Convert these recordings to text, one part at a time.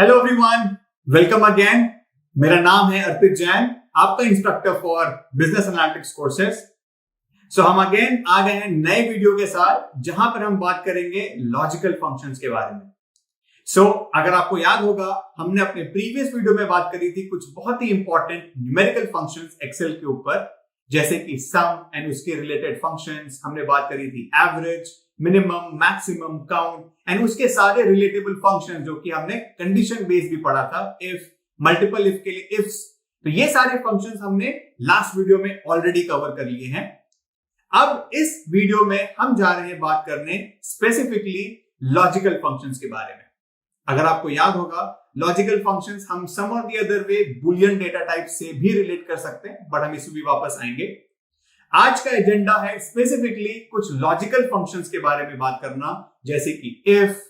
Hello everyone, welcome again. मेरा नाम है अर्पित जैन, आपका instructor for business analytics courses. So हम अगेन आ गए हैं नए वीडियो के साथ, जहां पर हम बात करेंगे लॉजिकल फंक्शंस के बारे में। अगर आपको याद होगा, हमने अपने प्रीवियस वीडियो में बात करी थी कुछ बहुत ही इंपॉर्टेंट न्यूमेरिकल फंक्शंस एक्सेल के ऊपर, जैसे कि सम एंड उसके रिलेटेड फंक्शंस। हमने बात करी थी average, minimum, maximum, count and उसके सारे रिलेटेबल फंक्शन, जो कि हमने कंडीशन बेस्ड भी पढ़ा था, इफ, मल्टीपल इफ के लिए इफ्स। तो ये सारे फंक्शंस हमने लास्ट वीडियो में ऑलरेडी कवर कर लिए हैं। अब इस वीडियो में हम जा रहे हैं बात करने स्पेसिफिकली लॉजिकल फंक्शंस के बारे में। अगर आपको याद होगा, लॉजिकल फंक्शंस हम सम और the other way Boolean data type से भी रिलेट कर सकते हैं, बट हम इसमें भी वापस आएंगे। आज का एजेंडा है स्पेसिफिकली कुछ लॉजिकल फंक्शंस के बारे में बात करना, जैसे कि इफ,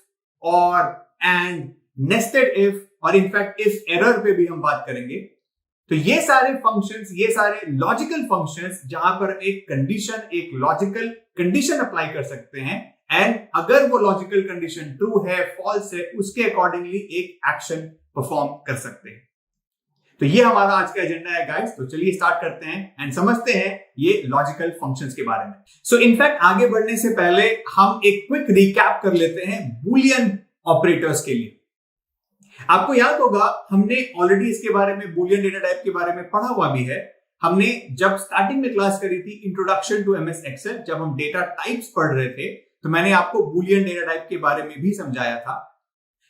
और, एंड, नेस्टेड इफ, और इनफैक्ट इफ एरर पे भी हम बात करेंगे। तो ये सारे फंक्शंस, ये सारे लॉजिकल फंक्शंस, जहां पर एक कंडीशन, एक लॉजिकल कंडीशन अप्लाई कर सकते हैं, एंड अगर वो लॉजिकल कंडीशन ट्रू है, फॉल्स है, उसके अकॉर्डिंगली एक एक्शन परफॉर्म कर सकते हैं। तो ये हमारा आज का एजेंडा है गाइस। तो चलिए स्टार्ट करते हैं एंड समझते हैं ये लॉजिकल फंक्शंस के बारे में। इनफैक्ट आगे बढ़ने से पहले हम एक क्विक रिकैप कर लेते हैं बुलियन ऑपरेटर्स के लिए। आपको याद होगा, हमने ऑलरेडी इसके बारे में, बुलियन डेटा टाइप के बारे में पढ़ा हुआ भी है। हमने जब स्टार्टिंग में क्लास करी थी इंट्रोडक्शन टू एमएस एक्सेल, जब हम डेटा टाइप्स पढ़ रहे थे, तो मैंने आपको बुलियन डेटा टाइप के बारे में भी समझाया था।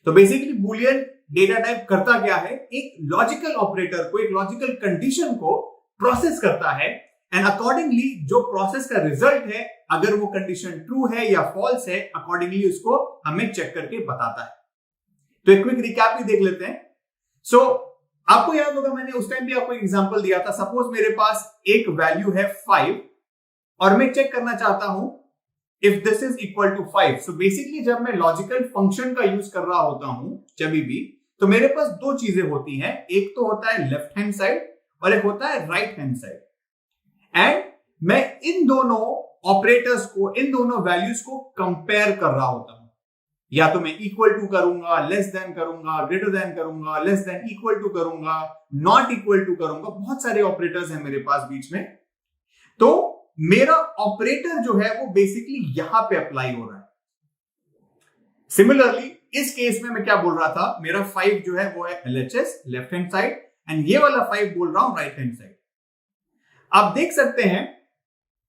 तो बेसिकली बुलियन डेटा टाइप करता क्या है, एक लॉजिकल ऑपरेटर को, एक लॉजिकल कंडीशन को प्रोसेस करता है, एंड अकॉर्डिंगली जो प्रोसेस का रिजल्ट है, अगर वो कंडीशन ट्रू है या फॉल्स है, अकॉर्डिंगली उसको हमें चेक करके बताता है। तो एक क्विक रिकैप भी देख लेते हैं। आपको याद होगा, मैंने उस टाइम भी आपको एग्जांपल दिया था। सपोज मेरे पास एक वैल्यू है 5 और मैं चेक करना चाहता हूं if this is equal to 5। So basically जब मैं लॉजिकल फंक्शन का यूज कर रहा होता हूं जब भी, तो मेरे पास दो चीजें होती हैं। एक तो होता है लेफ्ट हैंड साइड और एक होता है राइट हैंड साइड। एंड मैं इन दोनों ऑपरेटर्स को, इन दोनों वैल्यूज को कंपेयर कर रहा होता हूं। या तो मैं इक्वल टू करूंगा, लेस देन करूंगा, ग्रेटर देन करूंगा, लेस देन इक्वल टू करूंगा, नॉट इक्वल टू करूंगा। बहुत सारे ऑपरेटर्स हैं मेरे पास बीच में। तो मेरा ऑपरेटर जो है वो बेसिकली यहां पे अप्लाई हो रहा है। सिमिलरली इस केस में मैं क्या बोल रहा था, मेरा 5 जो है वो है LHS, left hand side, and ये वाला 5 बोल रहा हूं राइट हैंड साइड। आप देख सकते हैं,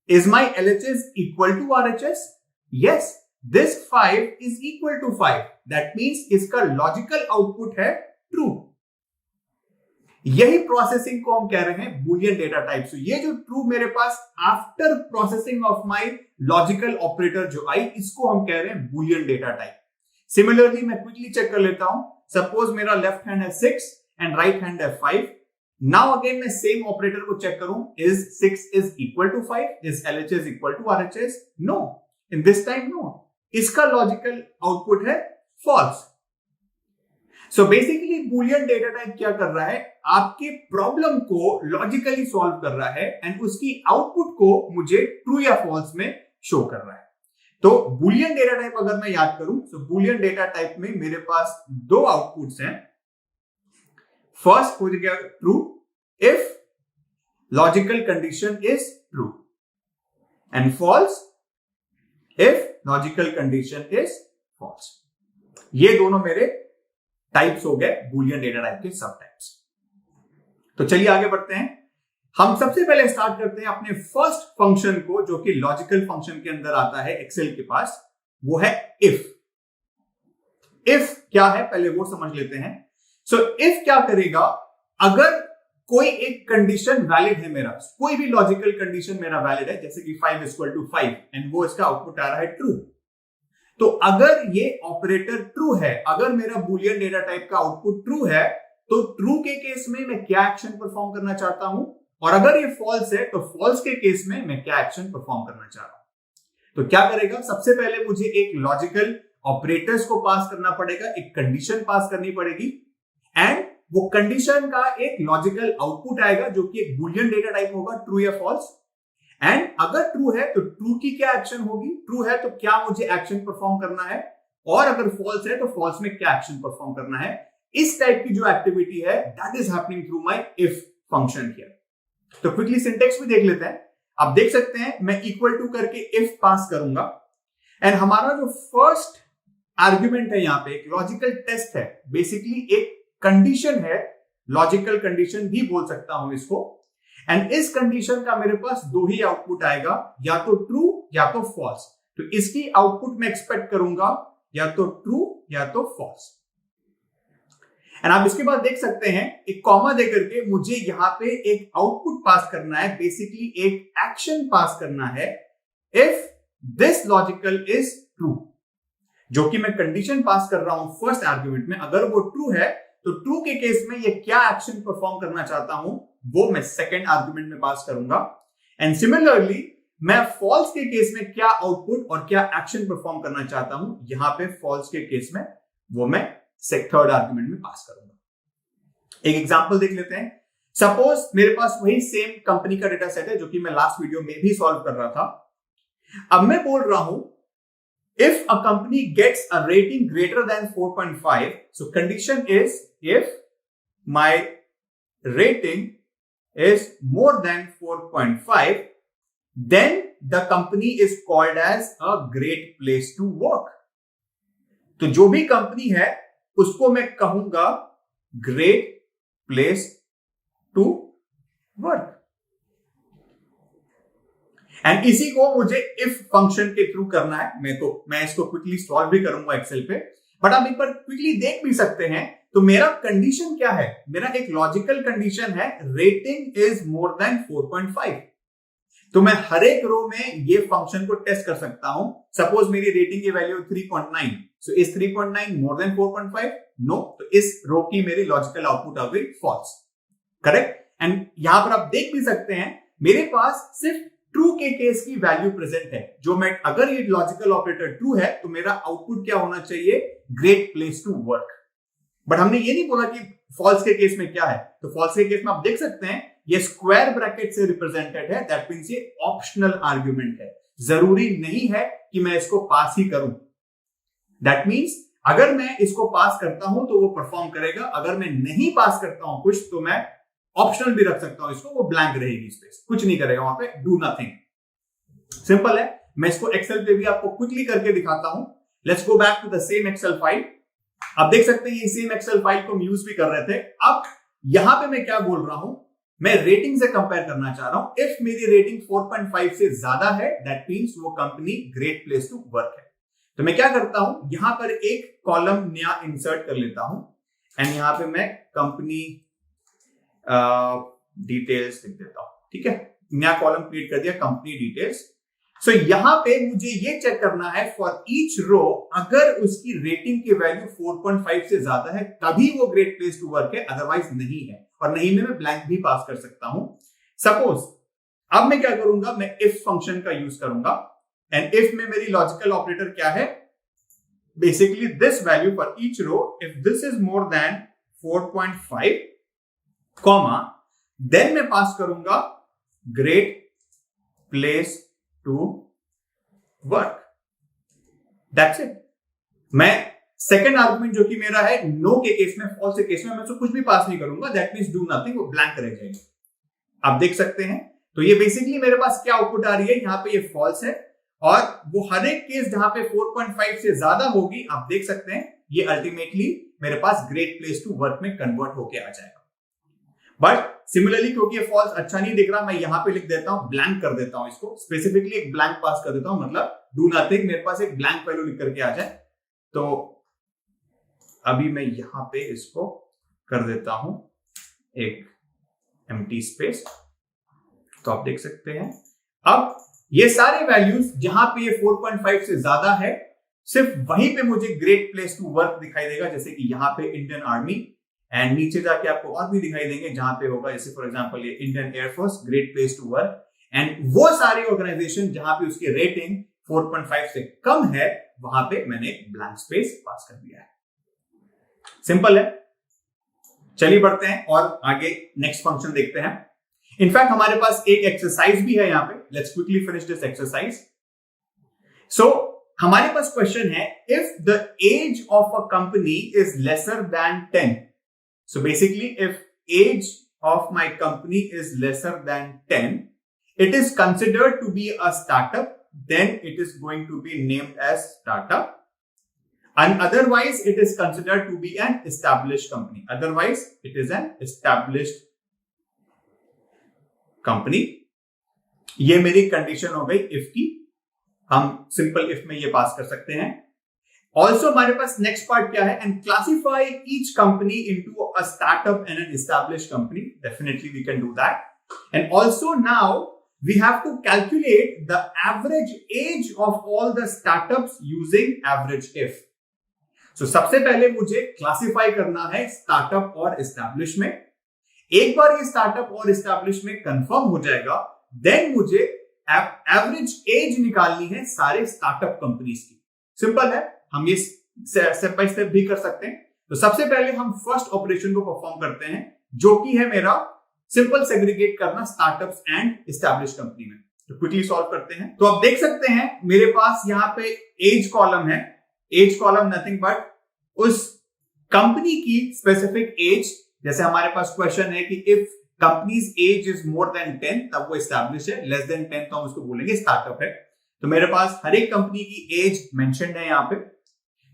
is my LHS equal to RHS? Yes, this 5 is equal to 5। That means इसका लॉजिकल आउटपुट है ट्रू। यही प्रोसेसिंग को हम कह रहे हैं बुलियन डेटा टाइप। ये जो ट्रू मेरे पास after processing of my logical operator जो आई, इसको हम कह रहे हैं बुलियन डेटा टाइप। सिमिलरली मैं क्विकली चेक कर लेता हूं। सपोज मेरा लेफ्ट हैंड है 6 एंड राइट हैंड है 5। नाउ अगेन मैं सेम ऑपरेटर को चेक करूं, is 6 is equal to 5? Is LHS equal to RHS? No, in this time no. इसका लॉजिकल आउटपुट है false. So basically Boolean data type क्या कर रहा है, आपके प्रॉब्लम को लॉजिकली सॉल्व कर रहा है, एंड उसकी आउटपुट को मुझे ट्रू या फॉल्स में शो कर रहा है। तो बुलियन डेटा टाइप अगर मैं याद करूं, तो बुलियन डेटा टाइप में मेरे पास दो आउटपुट्स हैं। फर्स्ट हो गया true if logical condition is true, and false if logical condition is false. ये दोनों मेरे टाइप्स हो गए बुलियन डेटा टाइप के सब टाइप्स। तो चलिए आगे बढ़ते हैं। हम सबसे पहले स्टार्ट करते हैं अपने फर्स्ट फंक्शन को, जो कि लॉजिकल फंक्शन के अंदर आता है एक्सेल के पास, वो है इफ। इफ क्या है पहले वो समझ लेते हैं। इफ क्या करेगा, अगर कोई एक कंडीशन वैलिड है, मेरा कोई भी लॉजिकल कंडीशन मेरा वैलिड है, जैसे कि 5 इक्वल टू 5, एंड वो इसका आउटपुट आ रहा है ट्रू। तो अगर ये ऑपरेटर ट्रू है, अगर मेरा बुलियन डेटा टाइप का आउटपुट ट्रू है, तो ट्रू के केस में मैं क्या एक्शन परफॉर्म करना चाहता हूं, और अगर ये फॉल्स है तो फॉल्स के केस में मैं क्या एक्शन परफॉर्म करना चाह रहा हूं। तो क्या करेगा, सबसे पहले मुझे एक लॉजिकल ऑपरेटर्स को पास करना पड़ेगा, एक कंडीशन पास करनी पड़ेगी, एंड वो कंडीशन का एक लॉजिकल आउटपुट आएगा, जो कि एक बुलियन डेटा टाइप होगा, ट्रू या फॉल्स। एंड अगर ट्रू है तो ट्रू की क्या एक्शन होगी, ट्रू है तो क्या मुझे एक्शन परफॉर्म करना है, और अगर फॉल्स है तो फॉल्स में क्या एक्शन परफॉर्म करना है। इस टाइप की जो एक्टिविटी है that is happening through my if function here. तो क्विकली सिंटेक्स भी देख लेते हैं। आप देख सकते हैं मैं इक्वल टू करके इफ पास करूंगा एंड हमारा जो फर्स्ट आर्ग्यूमेंट है यहां पे एक लॉजिकल टेस्ट है, बेसिकली एक कंडीशन है, लॉजिकल कंडीशन भी बोल सकता हूं इसको। एंड इस कंडीशन का मेरे पास दो ही आउटपुट आएगा, या तो ट्रू या तो फॉल्स। तो इसकी आउटपुट मैं एक्सपेक्ट करूंगा या तो ट्रू या तो फॉल्स। एंड आप इसके बाद देख सकते हैं एक कॉमा देकर के मुझे यहां पे एक आउटपुट पास करना है, बेसिकली एक एक्शन पास करना है if this logical is true. जो कि मैं कंडीशन पास कर रहा हूं फर्स्ट आर्ग्यूमेंट में, अगर वो ट्रू है तो ट्रू के केस में ये क्या एक्शन परफॉर्म करना चाहता हूं वो मैं सेकेंड आर्ग्यूमेंट में पास करूंगा। एंड सिमिलरली मैं फॉल्स के केस में क्या आउटपुट और क्या एक्शन परफॉर्म करना चाहता हूं, यहां पे फॉल्स के केस में वो मैं थर्ड आर्ग्यूमेंट में पास करूंगा। एक एग्जांपल देख लेते हैं। सपोज मेरे पास वही सेम कंपनी का डेटा सेट है जो कि मैं लास्ट वीडियो में भी सॉल्व कर रहा था। अब मैं बोल रहा हूं if a company gets a rating greater than 4.5, so condition is if my rating is more than 4.5, then the company is called as a great place to work. तो जो भी कंपनी है उसको मैं कहूंगा great place to work. And इसी को मुझे इफ फंक्शन के थ्रू करना है। मैं इसको क्विकली सॉल्व भी करूंगा एक्सेल पे, बट आप एक बार क्विकली देख भी सकते हैं। तो मेरा कंडीशन क्या है, मेरा एक लॉजिकल कंडीशन है रेटिंग इज मोर देन 4.5। तो मैं हर एक रो में ये फंक्शन को टेस्ट कर सकता हूं। सपोज मेरी रेटिंग की value 3.9, so is 3.9 more than 4.5? No. तो इस रो की मेरी लॉजिकल आउटपुट आ गई फॉल्स, करेक्ट। एंड यहां पर आप देख भी सकते हैं मेरे पास सिर्फ ट्रू के केस की वैल्यू प्रेजेंट है। जो मैं अगर ये लॉजिकल ऑपरेटर ट्रू है तो मेरा आउटपुट क्या होना चाहिए, great place to work. But हमने ये नहीं बोला कि फॉल्स के केस में क्या है। तो फॉल्स के केस में आप देख सकते हैं ये स्क्वायर ब्रैकेट से रिप्रेजेंटेड है, दैट मींस ये ऑप्शनल आर्ग्यूमेंट है, जरूरी नहीं है कि मैं इसको पास ही करूं। दैट मींस अगर मैं इसको पास करता हूं तो वो परफॉर्म करेगा, अगर मैं नहीं पास करता हूं कुछ तो मैं ऑप्शनल भी रख सकता हूं इसको, वो ब्लैंक रहेगी स्पेस, कुछ नहीं करेगा वहां पे, डू नथिंग। सिंपल है। मैं इसको एक्सेल पे भी आपको क्विकली करके दिखाता हूं। Let's go back to the same Excel file. आप देख सकते हैं ये सेम एक्सेल फाइल को हम यूज भी कर रहे थे। अब यहां पे मैं क्या बोल रहा हूं, मैं रेटिंग से कंपेयर करना चाह रहा हूं। इफ मेरी रेटिंग 4.5 से ज्यादा है दैट मींस वो company great place to work है। तो मैं क्या करता हूं, यहां पर एक कॉलम नया इंसर्ट कर लेता हूं एंड यहां पे मैं कंपनी डिटेल्स लिख देता हूं। ठीक है, नया कॉलम क्रिएट कर दिया, कंपनी डिटेल्स। सो यहां पे मुझे ये चेक करना है फॉर ईच रो, अगर उसकी रेटिंग की वैल्यू 4.5 से ज्यादा है तभी वो ग्रेट प्लेस टू वर्क है, अदरवाइज नहीं है। और नहीं में मैं ब्लैंक भी पास कर सकता हूं। सपोज अब मैं क्या करूंगा, मैं इफ फंक्शन का यूज करूंगा। एंड इफ में मेरी लॉजिकल ऑपरेटर क्या है, basically this value for each row, if this is more than 4.5 comma, then मैं पास करूंगा great place to work. That's it. मैं सेकेंड आर्गुमेंट जो कि मेरा है नो के केस में, फॉल्स के केस में मैं तो कुछ भी पास नहीं करूंगा, दैट मींस डू नथिंग, वो ब्लैंक रह जाएगा। आप देख सकते हैं। तो ये बेसिकली मेरे पास क्या आउटपुट आ रही है, यहां पे ये फॉल्स है और वो हर एक केस जहां पे 4.5 से ज्यादा होगी, आप देख सकते हैं ये अल्टीमेटली मेरे पास ग्रेट प्लेस टू वर्क में कन्वर्ट होके आ जाएगा। बट सिमिलरली क्योंकि ये फॉल्स अच्छा नहीं दिख रहा, मैं यहां पे लिख देता हूं, ब्लैंक कर देता हूं इसको, स्पेसिफिकली एक ब्लैंक पास कर देता हूं, मतलब डू नथिंग, मेरे पास एक ब्लैंक वैल्यू लिख करके आ जाए। तो अभी मैं यहां पे इसको कर देता हूं एक एम्प्टी स्पेस। तो आप देख सकते हैं अब ये सारे वैल्यूज जहां पे ये 4.5 से ज्यादा है, सिर्फ वहीं पे मुझे ग्रेट प्लेस टू वर्क दिखाई देगा, जैसे कि यहां पे इंडियन आर्मी, एंड नीचे जाके आपको और भी दिखाई देंगे जहां पे होगा, जैसे फॉर एग्जांपल ये Indian Air Force, great place to work. And वो सारी ऑर्गेनाइजेशन जहां पे उसकी रेटिंग 4.5 से कम है, वहां पे मैंने एक ब्लैंक स्पेस पास कर दिया है। सिंपल है। चलिए बढ़ते हैं और आगे नेक्स्ट फंक्शन देखते हैं। इनफैक्ट हमारे पास एक एक्सरसाइज भी है यहां पे। Let's quickly finish this exercise. So हमारे पास क्वेश्चन है, if the age of a company is lesser than 10, so basically if age of my company is lesser than 10, it is considered to be a startup, then it is going to be named as startup, and otherwise it is considered to be an established company. Otherwise it is an established company. ये मेरी condition हो गई if की, हम simple if में ये पास कर सकते हैं. ऑल्सो हमारे पास नेक्स्ट पार्ट क्या है, and classify each company into a startup and an established company. Definitely we can do that. And also now we have to calculate the average age of all the startups using average if. So सबसे पहले मुझे classify करना है startup और establish में. एक बार ये startup और एस्टैब्लिश में कंफर्म हो जाएगा, देन मुझे एवरेज एज निकालनी है सारे स्टार्टअप कंपनीज की. सिंपल है, हम ये स्टेप बाय स्टेप भी कर सकते हैं. तो सबसे पहले हम फर्स्ट ऑपरेशन को परफॉर्म करते हैं, जो कि है मेरा सिंपल सेग्रीगेट करना स्टार्टअप्स एंड एस्टैब्लिश कंपनी में. तो क्विकली सॉल्व करते हैं. तो आप देख सकते हैं मेरे पास यहां पे एज कॉलम है. एज कॉलम नथिंग बट उस कंपनी की स्पेसिफिक एज. जैसे हमारे पास क्वेश्चन है कि if company's age is more than 10 तब वो एस्टैब्लिश है, लेस देन 10 तो हम उसको बोलेंगे स्टार्टअप है. तो मेरे पास हर एक कंपनी की एज मेंशन्ड है यहां पे.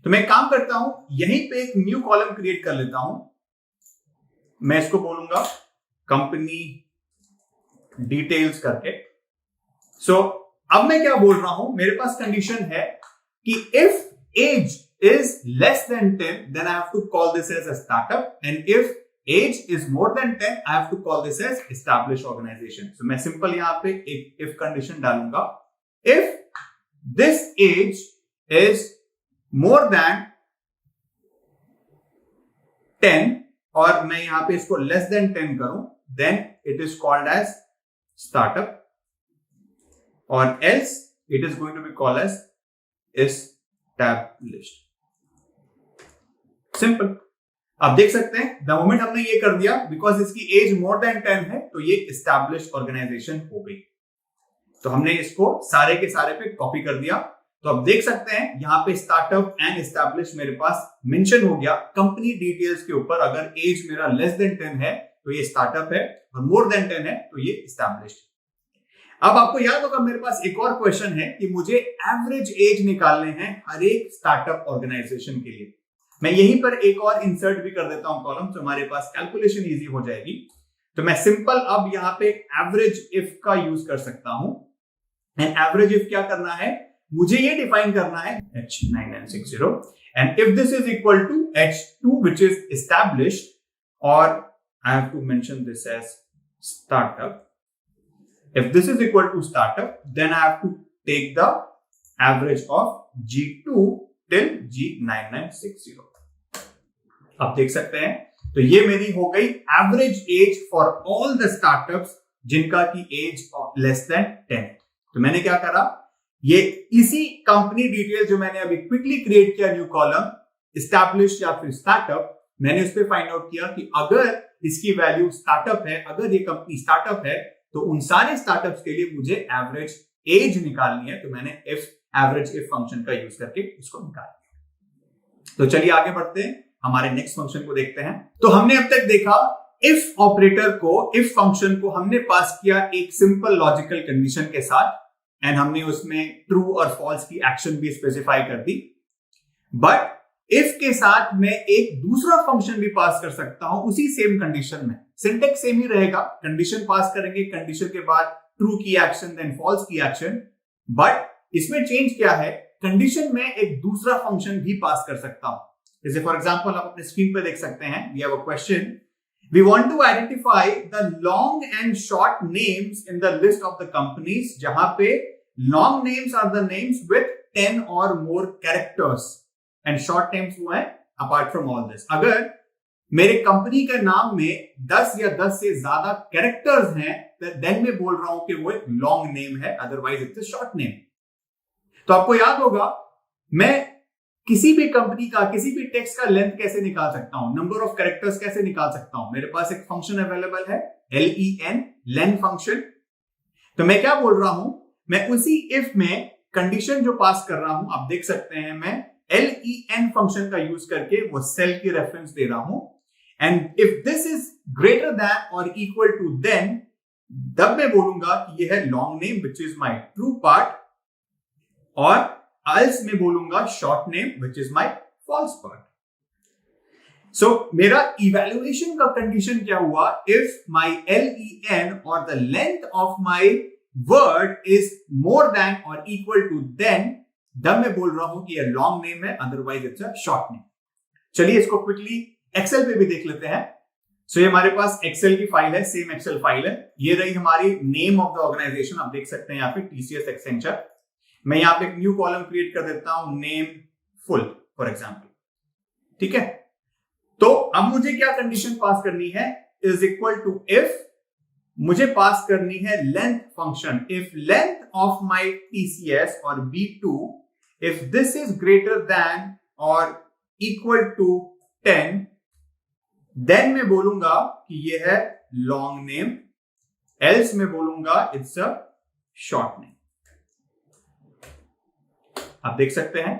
तो मैं काम करता हूं, यहीं पे एक न्यू कॉलम क्रिएट कर लेता हूं. मैं इसको बोलूंगा कंपनी डिटेल्स करके. सो अब मैं क्या बोल रहा हूं, मेरे पास कंडीशन है कि if age is less than 10 then I have to call this as a startup, and if age is more than 10 I have to call this as established organisation. So मैं सिंपल यहां पे एक if condition डालूंगा. If this age is more than 10 और मैं यहां पे इसको लेस देन 10 करूं, then it is called as startup, or else it is going to be called as established. Simple. आप देख सकते हैं द मोमेंट हमने ये कर दिया, बिकॉज इसकी एज मोर देन 10 है तो ये established ऑर्गेनाइजेशन हो गई. तो हमने इसको सारे के सारे पे कॉपी कर दिया. तो आप देख सकते हैं यहां पे स्टार्टअप एंड एस्टैब्लिश मेरे पास मेंशन हो गया कंपनी डिटेल्स के ऊपर. अगर एज मेरा लेस देन 10 है तो ये स्टार्टअप है, और मोर देन 10 है तो ये एस्टैब्लिश्ड. अब आपको याद होगा मेरे पास एक और क्वेश्चन है कि मुझे एवरेज एज निकालने हैं हर एक स्टार्टअप ऑर्गेनाइजेशन के लिए. मैं यहीं पर एक और इंसर्ट भी कर देता हूं कॉलम, तो हमारे पास कैलकुलेशन इजी हो जाएगी. तो मैं सिंपल अब यहां पे एवरेज इफ का यूज कर सकता हूं. एंड एवरेज इफ क्या करना है, मुझे ये डिफाइन करना है H9960, and if this is equal to H2 which is established, or I have to mention this as startup. If this is equal to startup, then I have to take the average of G2 till G9960. आप देख सकते हैं, तो ये मेरी हो गई average age for all the startups जिनका की एज लेस देन 10. तो मैंने क्या करा, ये इसी कंपनी डिटेल जो मैंने अभी क्विकली क्रिएट किया न्यू कॉलम, एस्टैब्लिश्ड या फिर स्टार्टअप, मैंने उस पर फाइंड आउट किया कि अगर इसकी वैल्यू स्टार्टअप है, अगर ये कंपनी स्टार्टअप है, तो उन सारे स्टार्टअप्स के लिए मुझे एवरेज एज निकालनी है. तो मैंने एवरेज इफ फंक्शन का यूज करके इसको निकाल दिया. तो चलिए आगे बढ़ते हैं, हमारे नेक्स्ट फंक्शन को देखते हैं. तो हमने अब तक देखा इफ ऑपरेटर को, इफ फंक्शन को हमने पास किया एक सिंपल लॉजिकल कंडीशन के साथ, एंड हमने उसमें ट्रू और फॉल्स की एक्शन भी स्पेसिफाई कर दी. बट इफ के साथ मैं एक दूसरा फंक्शन भी पास कर सकता हूं उसी सेम कंडीशन में. सिंटेक्स सेम ही रहेगा, कंडीशन पास करेंगे, कंडीशन के बाद ट्रू की एक्शन देन फॉल्स की एक्शन. बट इसमें चेंज क्या है, कंडीशन में एक दूसरा फंक्शन भी पास कर सकता हूं. जैसे फॉर एग्जांपल आप अपने स्क्रीन पे देख सकते हैं, we have a question, we want to identify the long and short names in the list of the companies, जहां पे long names are the names with 10 और more characters and short names वो है apart from all this. अगर मेरे company के नाम में 10 या 10 से ज्यादा कैरेक्टर्स हैं, देन मैं बोल रहा हूं कि वो एक लॉन्ग नेम है, otherwise it's a short name. तो आपको याद होगा मैं किसी भी कंपनी का, किसी भी टेक्स्ट का लेंथ कैसे निकाल सकता हूं, नंबर ऑफ कैरेक्टर्स कैसे निकाल सकता हूं. मेरे पास एक फंक्शन अवेलेबल है len फंक्शन. तो मैं क्या बोल रहा हूं, मैं उसी इफ में कंडीशन जो पास कर रहा हूं, आप देख सकते हैं मैं len फंक्शन का यूज करके वो सेल की रेफरेंस दे रहा हूं। And if this is greater than और इक्वल टू देन, तब मैं बोलूंगा कि यह है long name which is my true part, और एल्स में बोलूंगा short name which is my false part. So मेरा इवैल्यूएशन का कंडीशन क्या हुआ? इफ माई len और the length of my word is more than और इक्वल टू देन, तब मैं बोल रहा हूं कि यह लॉन्ग नेम है, otherwise it's a short name. चलिए इसको क्विकली एक्सेल पे भी देख लेते हैं। सो ये हमारे पास एक्सेल की फाइल है, सेम एक्सेल फाइल है। ये रही हमारी नेम ऑफ द ऑर्गेनाइजेशन, आप देख सकते हैं यहाँ पे TCS एक्सेंचर। मैं यहाँ पे एक न्यू कॉलम क्रिएट कर देता हूं, नेम फुल फॉर एग्जाम्पल। ठीक है, तो अब मुझे क्या कंडीशन पास करनी है? इज इक्वल टू इफ मुझे पास करनी है length function. If length of my TCS और B2 if this is greater than और इक्वल टू 10, देन मैं बोलूंगा कि ये है लॉन्ग नेम, एल्स मैं बोलूंगा इट्स अ शॉर्ट नेम। आप देख सकते हैं।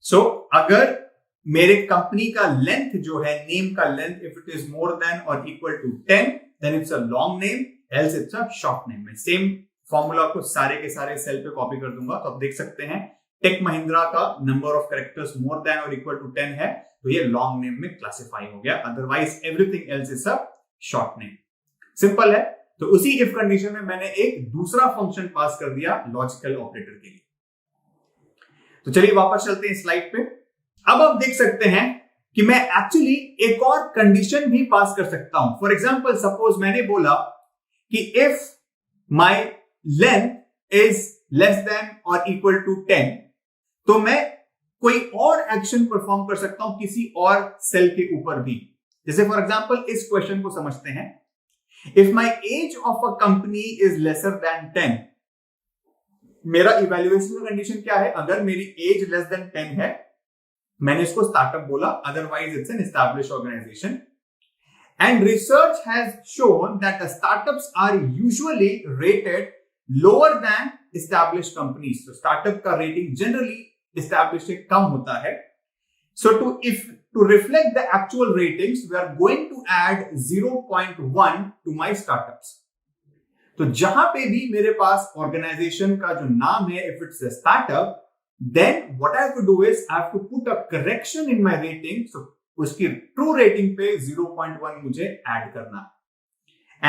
सो अगर मेरे कंपनी का लेंथ जो है, नेम का length, if it is more than और equal to 10, then it's a long name, else it's a short name. मैं सेम फॉर्मूला को सारे के सारे सेल पे कॉपी कर दूंगा। तो आप देख सकते हैं टेक महिंद्रा का number of characters more than और इक्वल टू 10 है, तो ये लॉन्ग नेम में क्लासिफाई हो गया, otherwise everything else is a short name. Simple है। तो उसी इफ कंडीशन में मैंने एक दूसरा फंक्शन पास कर दिया लॉजिकल ऑपरेटर के लिए। तो चलिए वापस चलते हैं स्लाइड पे। अब आप देख सकते हैं कि मैं एक्चुअली एक और कंडीशन भी पास कर सकता हूं। फॉर एग्जाम्पल, सपोज मैंने बोला कि if my length is less than और इक्वल टू 10, तो मैं कोई और एक्शन परफॉर्म कर सकता हूं किसी और सेल के ऊपर भी। जैसे फॉर एग्जाम्पल इस क्वेश्चन को समझते हैं। If my age of a company is lesser than 10, मेरा इवैल्यूएशन का कंडीशन क्या है? अगर मेरी एज लेस देन 10 है, मैंने इसको स्टार्टअप बोला, otherwise it's an established organisation. And research has shown that the startups are usually rated lower than established companies. तो स्टार्टअप का रेटिंग जनरली एस्टैब्लिश्ड से कम होता है। So to reflect the actual ratings, we are going to add 0.1 to my startups. तो जहां पे भी मेरे पास ऑर्गेनाइजेशन का जो नाम है, if it's a startup, then what I have to do is I have to put a correction in my rating. So उसकी true rating पे 0.1 मुझे add करना है,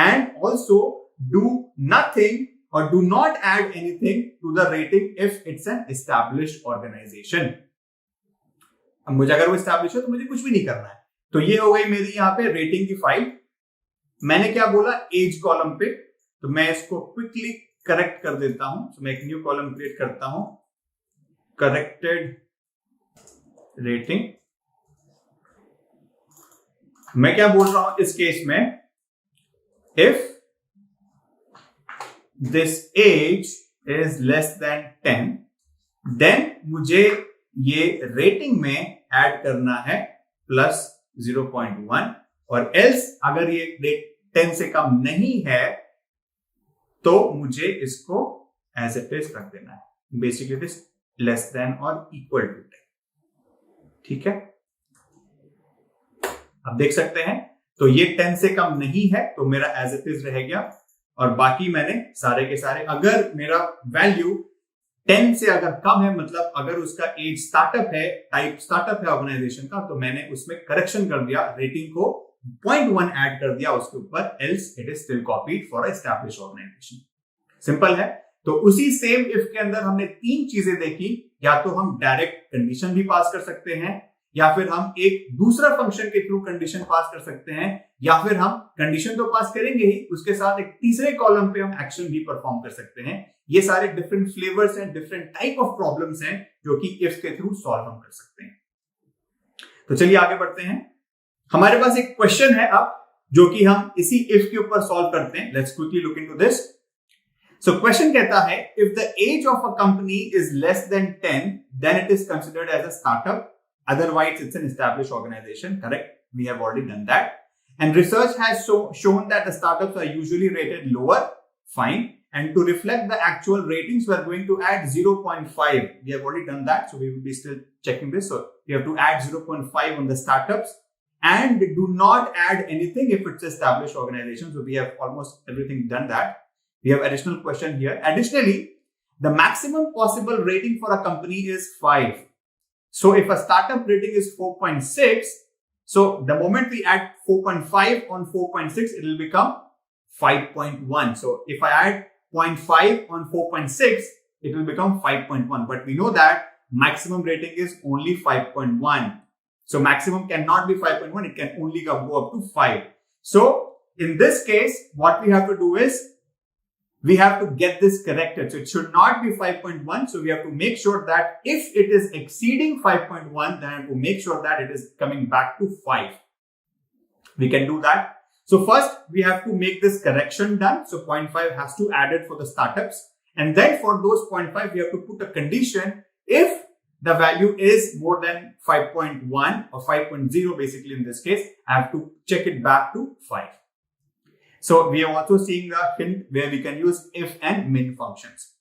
and also do nothing or do not add anything to the rating if it's an established organization. अब मुझे अगर वो established है तो मुझे कुछ भी नहीं करना है। तो ये हो गई मेरी यहाँ पे रेटिंग की फाइल। मैंने क्या बोला एज कॉलम पे, तो मैं इसको क्विकली करेक्ट कर देता हूं। तो मैं एक न्यू कॉलम क्रिएट करता हूं, करेक्टेड रेटिंग। मैं क्या बोल रहा हूं इस केस में? If this age is less than 10, then मुझे ये रेटिंग में ऐड करना है प्लस 0.1, और एल्स अगर ये 10 से कम नहीं है तो मुझे इसको एज इट इज रख देना है। बेसिकली दिस लेस देन और इक्वल टू 10। ठीक है, अब देख सकते हैं। तो ये 10 से कम नहीं है तो मेरा एज इट इज रह गया, और बाकी मैंने सारे के सारे, अगर मेरा वैल्यू 10 से अगर कम है, मतलब अगर उसका एज स्टार्टअप है, टाइप स्टार्टअप है ऑर्गेनाइजेशन का, तो मैंने उसमें करेक्शन कर दिया, रेटिंग को 0.1 ऐड कर दिया उसके ऊपर, else it is still copied for established organisation. Simple है। तो उसी सेम इफ के अंदर हमने तीन चीजें देखी। या तो हम डायरेक्ट कंडीशन भी पास कर सकते हैं, या फिर हम एक दूसरा फंक्शन के थ्रू कंडीशन पास कर सकते हैं, या फिर हम कंडीशन तो पास करेंगे ही, उसके साथ एक तीसरे कॉलम पे हम एक्शन भी परफॉर्म कर सकते हैं। ये सारे डिफरेंट फ्लेवर्स हैं, डिफरेंट टाइप ऑफ प्रॉब्लम्स हैं जो कि इफ के थ्रू सॉल्व हम कर सकते हैं। तो चलिए आगे बढ़ते हैं। हमारे पास एक क्वेश्चन है अब, जो कि हम इसी इफ के ऊपर सॉल्व करते हैं। Let's quickly look into this. So question कहता है, if the age of a company is less than 10, then it is considered as a startup, otherwise it's an established organization. Correct, we have already done that. And research has shown that the startups are usually rated lower. Fine. and to reflect the actual ratings, we are going to add 0.5. We have already done that, so we will be still checking this. So we have to add 0.5 on the startups, and do not add anything if it's established organization. So we have almost everything done that. We have additional question here. Additionally, the maximum possible rating for a company is 5. So if a startup rating is 4.6, so the moment we add 4.5 on 4.6, it will become 5.1. So if I add 0.5 on 4.6, it will become 5.1. But we know that maximum rating is only 5.1. So maximum cannot be 5.1. It can only go up to 5. So in this case, what we have to do is we have to get this corrected. So it should not be 5.1. So we have to make sure that if it is exceeding 5.1, then I have to make sure that it is coming back to 5. We can do that. So first we have to make this correction done. So 0.5 has to add it for the startups. And then for those 0.5, we have to put a condition. If the value is more than 5.1 or 5.0, basically in this case, I have to check it back to 5. So we are also seeing the hint where we can use if and min functions.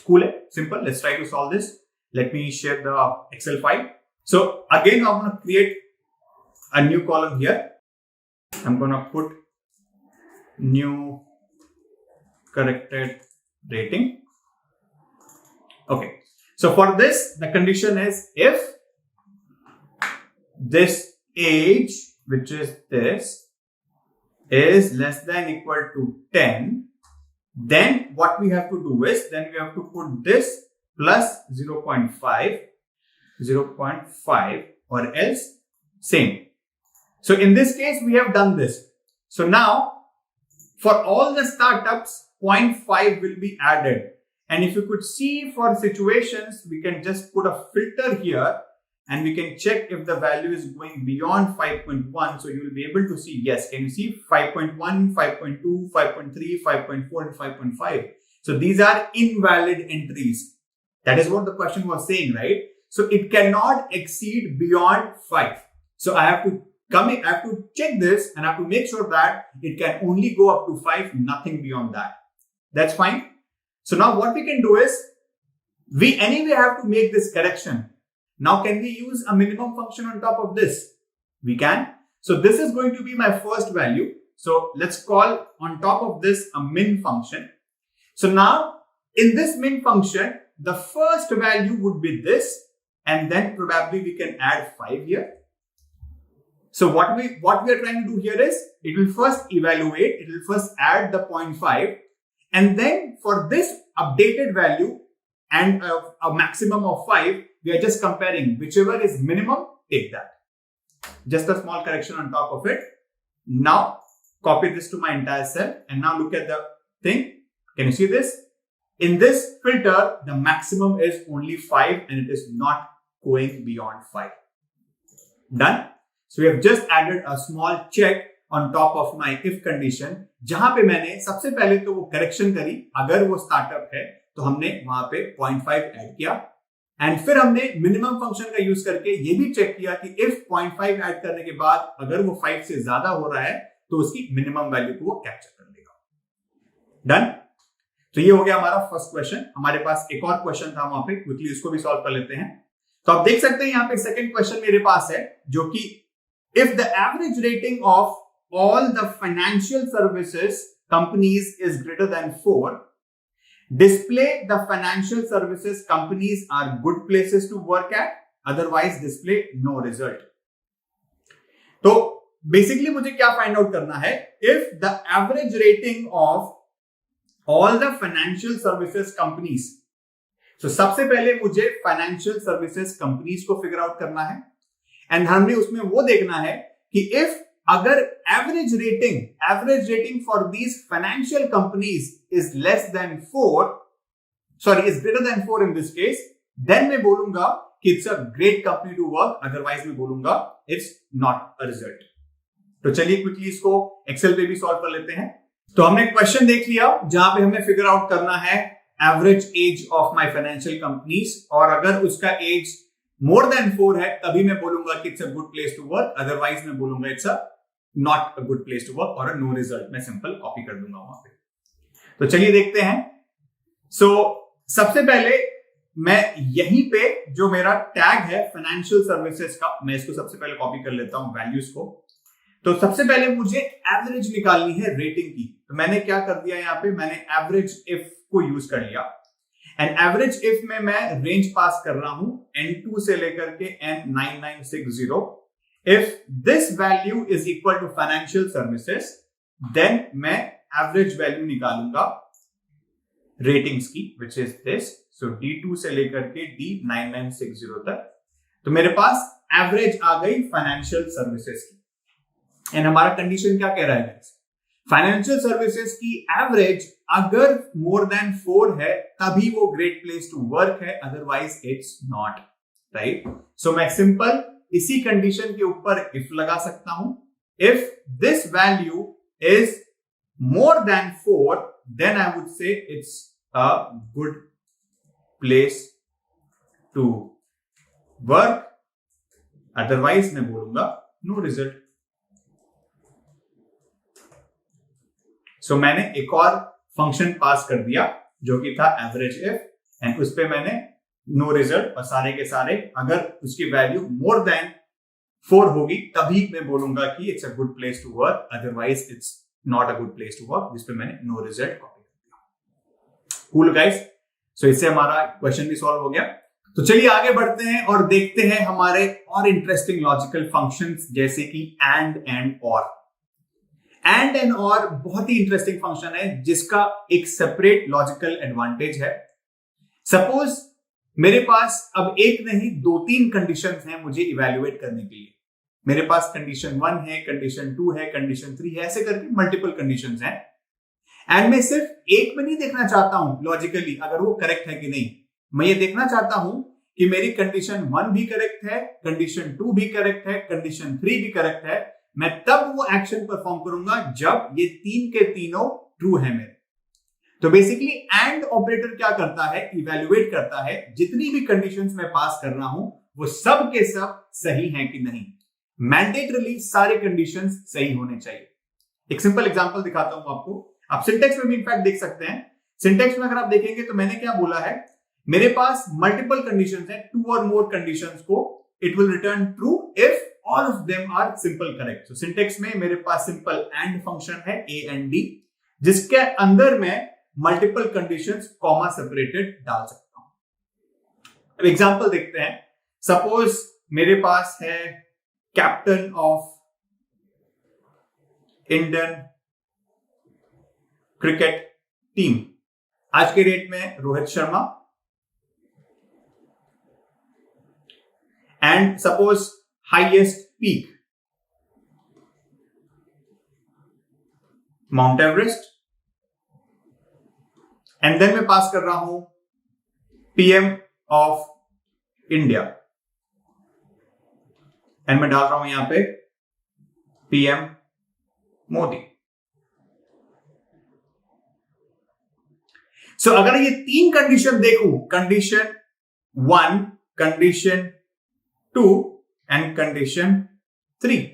Cool, simple. Let's try to solve this. Let me share the Excel file. So again, I'm going to create a new column here. I'm going to put new corrected rating. Okay. So for this, the condition is if this age, which is this, is less than equal to 10, then what we have to do is, then we have to put this plus 0.5, or else same. So in this case, we have done this. So now for all the startups, 0.5 will be added. And if you could see for situations, we can just put a filter here and we can check if the value is going beyond 5.1. So you will be able to see, yes, can you see 5.1, 5.2, 5.3, 5.4 and 5.5. So these are invalid entries. That is what the question was saying, right? So it cannot exceed beyond 5. So I have to check this and I have to make sure that it can only go up to 5, nothing beyond that. That's fine. So now what we can do is, we anyway have to make this correction. Now can we use a minimum function on top of this? We can. So this is going to be my first value. So let's call on top of this a min function. So now in this min function, the first value would be this, and then probably we can add 5 here. So what we are trying to do here is, it will first evaluate, it will first add the 0.5, and then for this updated value and a maximum of 5, we are just comparing whichever is minimum, take that. Just a small correction on top of it. Now copy this to my entire cell and now look at the thing. Can you see this? In this filter, the maximum is only 5 and it is not going beyond 5. Done. So we have just added a small check on top of my if condition, जहां पे मैंने सबसे पहले तो वो correction करी, अगर वो स्टार्टअप है तो हमने वहां पे 0.5 ऐड किया, एंड फिर हमने मिनिमम फंक्शन का यूज करके ये भी चेक किया कि इफ 0.5 ऐड करने के बाद अगर वो 5 से ज्यादा हो रहा है तो उसकी मिनिमम वैल्यू को वो कैप्चर कर लेगा. डन. तो ये हो गया हमारा फर्स्ट क्वेश्चन. हमारे पास एक और क्वेश्चन था वहां पे, क्विकली उसको भी सॉल्व कर लेते हैं. तो आप देख सकते हैं यहाँ पे सेकंड क्वेश्चन मेरे पास है, जो कि if the average rating of all the financial services companies is greater than 4, display the financial services companies are good places to work at, otherwise display no result. तो बेसिकली मुझे क्या find out करना है, if the average rating of all the financial services companies, so सबसे पहले मुझे financial services companies को figure out करना है, एंड हमने उसमें वो देखना है कि इफ अगर average rating for these financial companies is less than 4, sorry is greater than 4 in this case, then मैं बोलूंगा कि it's a great company to work, otherwise मैं बोलूंगा इट्स नॉट अ रिजल्ट. तो चलिए क्विकली इसको एक्सेल पे भी सॉल्व कर लेते हैं. तो हमने क्वेश्चन देख लिया जहां पे हमें फिगर आउट करना है average age of my financial companies, और अगर उसका एज मोर देन 4 है तभी मैं बोलूंगा कि it's a good place to work, otherwise मैं बोलूंगा it's a not a good place to work और अ नो रिजल्ट. मैं सिंपल कॉपी कर दूंगा वहां पे. तो चलिए देखते हैं। सबसे पहले मैं यहीं पे जो मेरा टैग है फाइनेंशियल सर्विसेज का, मैं इसको सबसे पहले कॉपी कर लेता हूं वैल्यूज को। तो सबसे पहले मुझे एवरेज निकालनी है रेटिंग की। तो मैंने क्या कर दिया यहां पे, मैंने एवरेज इफ को यूज कर लिया। एंड एवरेज इफ में मैं रेंज पास कर रहा हूं N2 से लेकर के N9960। If this value is equal to financial services, then मैं एवरेज वैल्यू निकालूंगा रेटिंग्स की, which is this. So D2 से लेकर के D9960 तक। तो मेरे पास एवरेज आ गई फाइनेंशियल सर्विसेज की। एंड हमारा कंडीशन क्या कह रहा है, फाइनेंशियल सर्विसेज की एवरेज अगर मोर देन 4 है तभी वो ग्रेट प्लेस टू वर्क है, अदरवाइज इट्स नॉट, राइट। सो मैं सिंपल इसी कंडीशन के ऊपर इफ लगा सकता हूं। If this value is more than 4, then I would say it's a good place to work, otherwise मैं बोलूंगा नो रिजल्ट। सो मैंने एक और फंक्शन पास कर दिया जो कि था एवरेज इफ, एंड उस पे मैंने नो रिजल्ट, और सारे के सारे अगर उसकी वैल्यू मोर देन 4 होगी तभी मैं बोलूंगा कि it's a good place to work, otherwise it's not a good place to work, जिस पे मैंने नो रिजल्ट कॉपी कर दिया। Cool guys. सो इससे हमारा क्वेश्चन भी सॉल्व हो गया। तो चलिए आगे बढ़ते हैं और देखते हैं हमारे और इंटरेस्टिंग लॉजिकल फंक्शंस, जैसे कि एंड और। एंड और बहुत ही इंटरेस्टिंग फंक्शन है जिसका एक सेपरेट लॉजिकल एडवांटेज है। सपोज मेरे पास अब एक नहीं 2-3 कंडीशंस हैं मुझे इवैल्यूएट करने के लिए। मेरे पास कंडीशन 1 है, कंडीशन 2 है, कंडीशन 3 है, ऐसे करके मल्टीपल कंडीशंस हैं। एंड मैं सिर्फ एक में नहीं देखना चाहता हूं लॉजिकली अगर वो करेक्ट है कि नहीं, मैं ये देखना चाहता हूं कि मेरी कंडीशन 1 भी करेक्ट है, कंडीशन 2 भी करेक्ट है, कंडीशन 3 भी करेक्ट है। मैं तब वो एक्शन परफॉर्म करूंगा जब ये 3 के तीनों ट्रू है मेरे। तो बेसिकली एंड ऑपरेटर क्या करता है, इवैल्यूएट करता है जितनी भी कंडीशंस मैं पास कर रहा हूं वो सब के सब सही हैं कि नहीं। मैंडेटरीली सारे कंडीशंस सही होने चाहिए। एक सिंपल एग्जांपल दिखाता हूं आपको। आप सिंटेक्स में भी इनफैक्ट देख सकते हैं। सिंटेक्स में अगर आप देखेंगे तो मैंने क्या बोला है, मेरे पास मल्टीपल कंडीशंस हैं, 2 और मोर कंडीशंस को it will return true if all of them are simple correct। So syntax में मेरे पास सिंपल एंड फंक्शन है A and D, जिसके अंदर मैं मल्टीपल कंडीशंस कॉमा सेपरेटेड डाल सकता हूं। अब एग्जांपल देखते हैं। सपोज मेरे पास है captain of Indian cricket team, आज के डेट में Rohit Sharma. And suppose highest peak Mount Everest. And then मैं पास कर रहा हूं पीएम ऑफ इंडिया, एंड मैं डाल रहा हूं यहां पे पीएम मोदी। सो अगर ये 3 कंडीशन देखूं, कंडीशन 1, कंडीशन 2 एंड कंडीशन 3,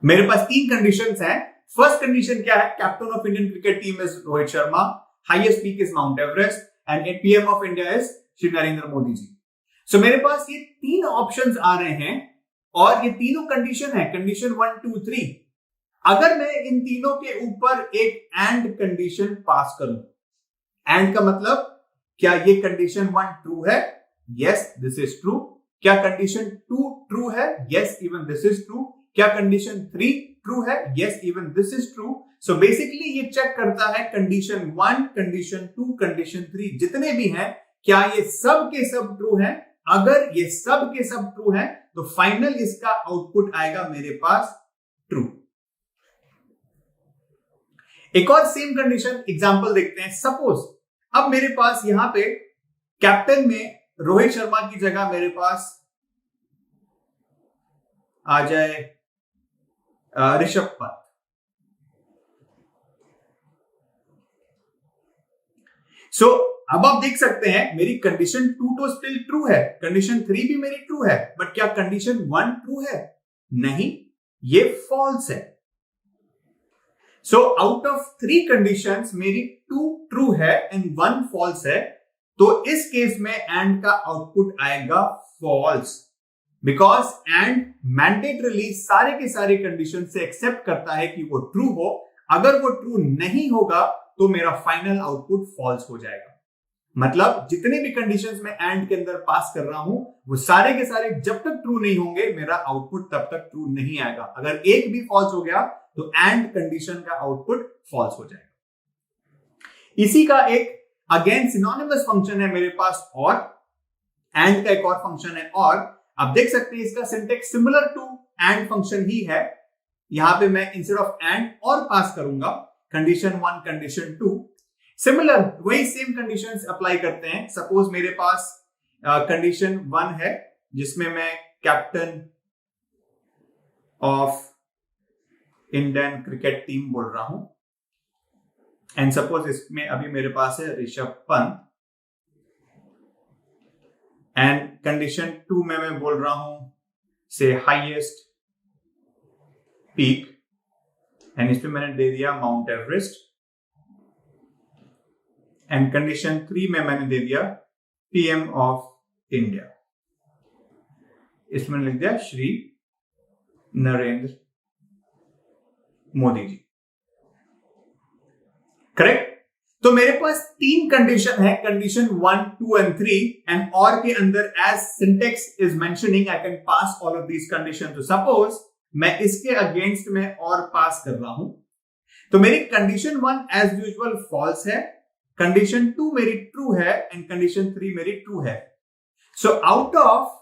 मेरे पास 3 कंडीशंस हैं। फर्स्ट कंडीशन क्या है, captain of Indian cricket team is Rohit Sharma, highest peak is Mount Everest, and PM of India is Shri Narendra Modi ji. So मेरे पास ये 3 ऑप्शंस आ रहे हैं और ये तीनों कंडीशन है, कंडीशन 1, 2, 3। अगर मैं इन तीनों के ऊपर एक एंड कंडीशन पास करूं, एंड का मतलब क्या ये कंडीशन 1 ट्रू है, यस दिस इज ट्रू। क्या कंडीशन 2 ट्रू है, yes even this is true. क्या कंडीशन 3 ट्रू है, yes even this is true. So basically ये चेक करता है कंडीशन 1, कंडीशन 2, कंडीशन 3 जितने भी हैं, क्या ये सब के सब ट्रू है। अगर ये सब के सब ट्रू है तो फाइनल इसका आउटपुट आएगा मेरे पास ट्रू। एक और सेम कंडीशन एग्जांपल देखते हैं। सपोज अब मेरे पास यहां पे कैप्टन में रोहित शर्मा की जगह मेरे पास आ जाए ऋषभ पंत। सो अब आप देख सकते हैं मेरी कंडीशन 2 तो स्टिल ट्रू है, कंडीशन 3 भी मेरी ट्रू है, बट क्या कंडीशन 1 ट्रू है? नहीं, ये फॉल्स है। सो आउट ऑफ 3 कंडीशंस मेरी 2 ट्रू है एंड 1 फॉल्स है, तो इस केस में एंड का आउटपुट आएगा फॉल्स, बिकॉज एंड मैंडेटरीली सारे के सारे कंडीशन से एक्सेप्ट करता है कि वो ट्रू हो। अगर वो ट्रू नहीं होगा तो मेरा फाइनल आउटपुट फॉल्स हो जाएगा। मतलब जितने भी कंडीशंस में एंड के अंदर पास कर रहा हूं वो सारे के सारे जब तक ट्रू नहीं होंगे मेरा आउटपुट तब तक ट्रू नहीं आएगा। अगर एक भी फॉल्स हो गया तो एंड कंडीशन का आउटपुट फॉल्स हो जाएगा। इसी का एक अगेन सिनोनिमस फंक्शन है मेरे पास, और एंड का एक और फंक्शन है। और आप देख सकते हैं इसका syntax similar to and function ही है। यहां पे मैं इंस्टेड ऑफ एंड और पास करूंगा कंडीशन 1 कंडीशन 2, सिमिलर वही सेम कंडीशंस अप्लाई करते हैं। सपोज मेरे पास कंडीशन 1 है जिसमें मैं captain of Indian cricket team बोल रहा हूं, एंड सपोज इसमें अभी मेरे पास है ऋषभ पंत, एंड कंडीशन 2 में मैं बोल रहा हूं से हाईएस्ट पीक, एंड इसमें मैंने दे दिया माउंट एवरेस्ट, एंड कंडीशन 3 में मैंने दे दिया पीएम ऑफ इंडिया, इसमें लिख दिया श्री नरेंद्र मोदी जी। करेक्ट? तो मेरे पास 3 कंडीशन है, कंडीशन 1, 2 एंड 3, एंड और के अंदर as syntax is mentioning I can pass all of these condition. तो सपोज मैं इसके अगेंस्ट में और पास कर रहा हूं, तो मेरी कंडीशन 1 एज यूजुअल फॉल्स है, कंडीशन 2 मेरी ट्रू है, एंड कंडीशन 3 मेरी ट्रू है। So out of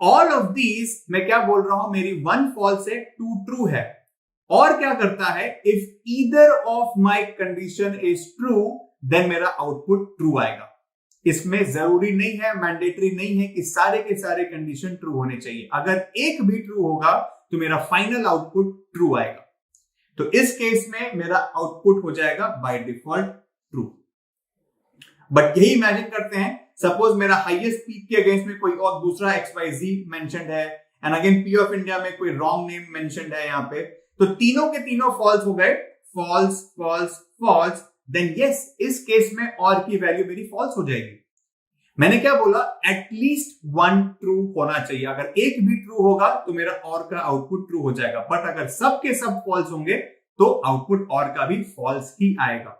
all of these मैं क्या बोल रहा हूं, मेरी 1 फॉल्स है, 2 ट्रू है। और क्या करता है, if either of my condition is true then मेरा आउटपुट ट्रू आएगा। इसमें जरूरी नहीं है, मैंडेटरी नहीं है कि सारे के सारे कंडीशन ट्रू होने चाहिए। अगर एक भी ट्रू होगा तो मेरा फाइनल आउटपुट ट्रू आएगा। तो इस केस में मेरा आउटपुट हो जाएगा बाय डिफॉल्ट ट्रू। बट यही इमेजिन करते हैं, सपोज मेरा हाईएस्ट पीक के अगेंस्ट में कोई और दूसरा XYZ मेंशन्ड है, and again P of India में कोई रॉन्ग नेम मेंशन्ड है यहां पे, तो तीनों के तीनों फॉल्स हो गए, false false false, then yes इस केस में और की वैल्यू मेरी फॉल्स हो जाएगी। मैंने क्या बोला, एटलीस्ट 1 ट्रू होना चाहिए। अगर एक भी ट्रू होगा तो मेरा और का आउटपुट ट्रू हो जाएगा, बट अगर सब के सब फॉल्स होंगे तो आउटपुट और का भी फॉल्स ही आएगा।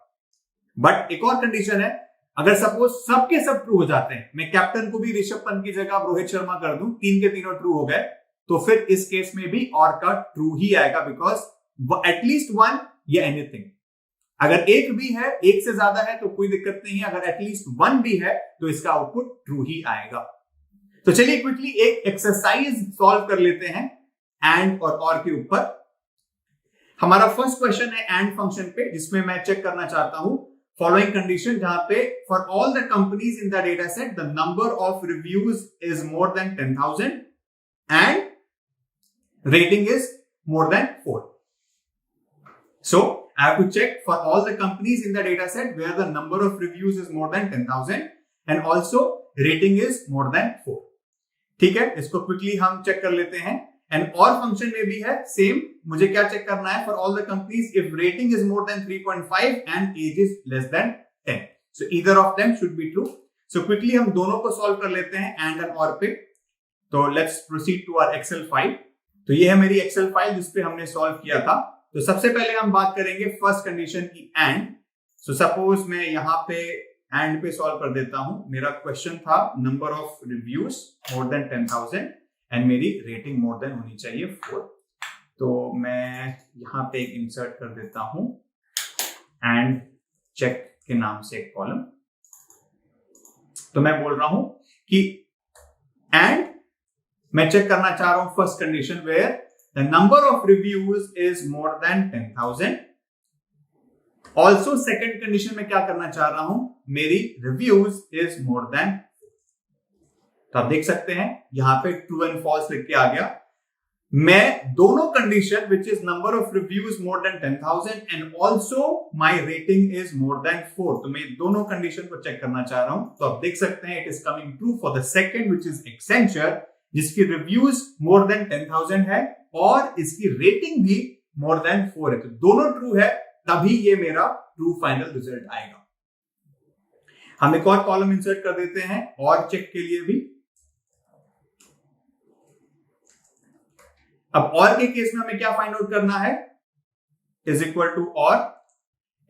बट एक और कंडीशन है, अगर सपोज सब के सब ट्रू हो जाते हैं, मैं कैप्टन को भी ऋषभ पंत की जगह रोहित शर्मा कर दूं, 3 के तीनों ट्रू हो गए, तो फिर इस केस में भी और का ट्रू ही आएगा, बिकॉज एटलीस्ट 1 या एनीथिंग। अगर एक भी है, एक से ज्यादा है तो कोई दिक्कत नहीं है, अगर एटलीस्ट 1 भी है तो इसका आउटपुट ट्रू ही आएगा। तो चलिए क्विकली एक एक्सरसाइज सॉल्व कर लेते हैं एंड और के ऊपर। हमारा फर्स्ट क्वेश्चन है एंड फंक्शन पे, जिसमें मैं चेक करना चाहता हूं फॉलोइंग कंडीशन, जहां पे for all the companies in the data set the number of reviews is more than 10,000 and rating is more than 4. So I have to check for all the companies in the data set where the number of reviews is more than 10,000 and also rating is more than 4. ठीक है, इसको quickly हम check कर लेते हैं। And और function में भी है सेम, मुझे क्या चेक करना है, for all the companies if rating is more than 3.5 and age is less than 10, so either of them should be true. So quickly हम दोनों को सॉल्व कर लेते हैं एंड और पे। तो let's proceed to our Excel file. तो ये है मेरी एक्सेल फाइल जिसपे हमने सॉल्व किया था। तो सबसे पहले हम बात करेंगे फर्स्ट कंडीशन की एंड। सो सपोज मैं यहां पे एंड पे सॉल्व कर देता हूं। मेरा क्वेश्चन था number of reviews more than 10,000 and मेरी रेटिंग मोर देन होनी चाहिए 4। तो मैं यहां पे एक इंसर्ट कर देता हूं एंड चेक के नाम से एक कॉलम। तो मैं बोल रहा हूं कि एंड मैं चेक करना चाह रहा हूं first condition where the number of reviews is more than 10,000। Also second condition में क्या करना चाह रहा हूं, मेरी रिव्यूज इज मोर देन। तो आप देख सकते हैं यहां पे ट्रू एंड फॉल्स लिख के आ गया। मैं दोनों condition which is number of reviews more than 10,000 and also my rating is more than 4, तो मैं दोनों कंडीशन को चेक करना चाह रहा हूं। तो आप देख सकते हैं it is coming true for the second which is Accenture, जिसकी रिव्यूज मोर देन 10,000 है और इसकी रेटिंग भी मोर देन 4 है, तो दोनों ट्रू है, तभी ये मेरा ट्रू फाइनल रिजल्ट आएगा। हम एक और कॉलम इंसर्ट कर देते हैं और चेक के लिए भी। अब और के केस में हमें क्या फाइंड आउट करना है, इज इक्वल टू और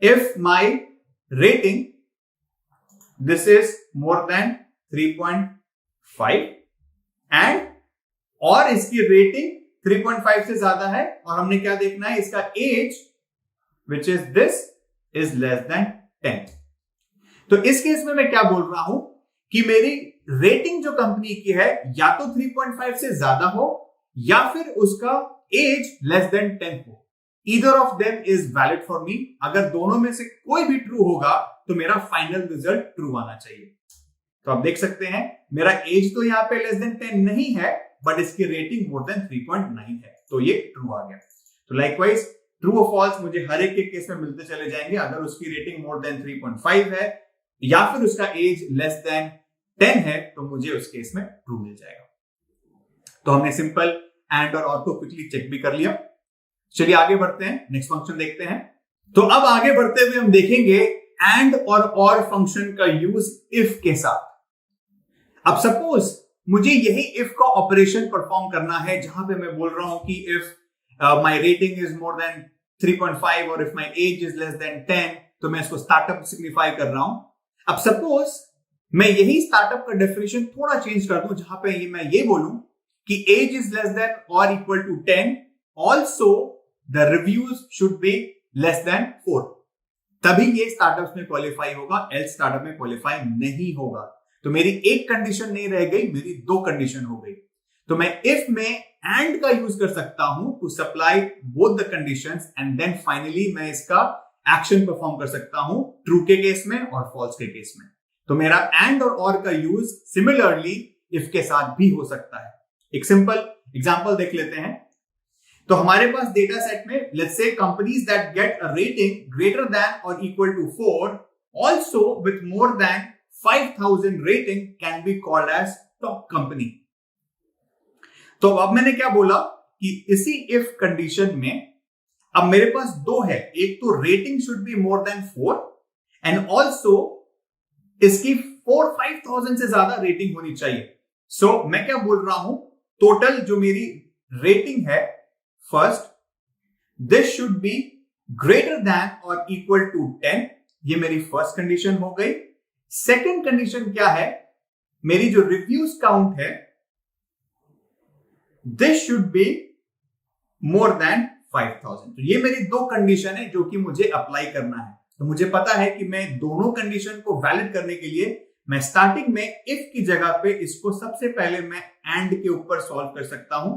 if my rating this is more than 3.5 and और इसकी रेटिंग 3.5 से ज्यादा है, और हमने क्या देखना है, इसका age which is this is less than 10। तो इस केस में मैं क्या बोल रहा हूं कि मेरी रेटिंग जो कंपनी की है या तो 3.5 से ज्यादा हो या फिर उसका एज लेस देन 10 हो। Either of them is valid for me. अगर दोनों में से कोई भी ट्रू होगा तो मेरा फाइनल रिजल्ट ट्रू आना चाहिए। तो आप देख सकते हैं मेरा एज तो यहां पे लेस देन 10 नहीं है, बट इसकी रेटिंग मोर देन 3.9 है, तो ये ट्रू आ गया। तो लाइकवाइज ट्रू और फॉल्स मुझे हर एक के केस में मिलते चले जाएंगे। अगर उसकी रेटिंग मोर देन 3.5 है या फिर उसका एज लेस देन 10 है तो मुझे उस केस में ट्रू मिल जाएगा। तो हमने सिंपल एंड और को क्विकली चेक भी कर लिया। चलिए आगे बढ़ते हैं, नेक्स्ट फंक्शन देखते हैं। तो अब आगे बढ़ते हुए हम देखेंगे एंड और फंक्शन का यूज इफ के साथ। अब सपोज मुझे यही इफ का ऑपरेशन परफॉर्म करना है, जहां पे मैं बोल रहा हूं कि if my rating is more than 3.5 और if my age is less than 10, तो मैं इसको स्टार्टअप सिग्निफाई कर रहा हूं। अब सपोज मैं यही स्टार्टअप का डेफिनेशन थोड़ा चेंज कर दूं, जहां पे मैं ये बोलूं कि एज इज लेस देन और equal to 10, also the reviews should be less than 4, तभी ये स्टार्टअप्स में क्वालिफाई होगा, एल्स स्टार्टअप में क्वालिफाई नहीं होगा। तो मेरी एक कंडीशन नहीं रह गई, मेरी दो कंडीशन हो गई। तो मैं इफ में एंड का यूज कर सकता हूं to supply both the conditions and then finally मैं इसका एक्शन परफॉर्म कर सकता हूं ट्रू के केस में और फॉल्स के केस में। तो मेरा एंड और का यूज सिमिलरली इफ के साथ भी हो सकता है। एक सिंपल एग्जांपल देख लेते हैं। तो हमारे पास डेटा सेट में let's say companies that get a rating greater than और equal to 4 also with more than 5000 rating can be called as top company. तो अब मैंने क्या बोला कि इसी इफ कंडीशन में अब मेरे पास दो है, एक तो rating should be more than 4 and also इसकी 4-5,000 से ज्यादा रेटिंग होनी चाहिए। सो मैं क्या बोल रहा हूं, टोटल जो मेरी रेटिंग है, first this should be greater than और इक्वल टू 10, ये मेरी फर्स्ट कंडीशन हो गई। सेकेंड कंडीशन क्या है, मेरी जो रिव्यूज काउंट है this should be more than 5000। तो ये मेरी दो कंडीशन है जो कि मुझे अप्लाई करना है। तो मुझे पता है कि मैं दोनों कंडीशन को वैलिड करने के लिए मैं स्टार्टिंग में इफ की जगह पे इसको सबसे पहले मैं एंड के ऊपर सॉल्व कर सकता हूं।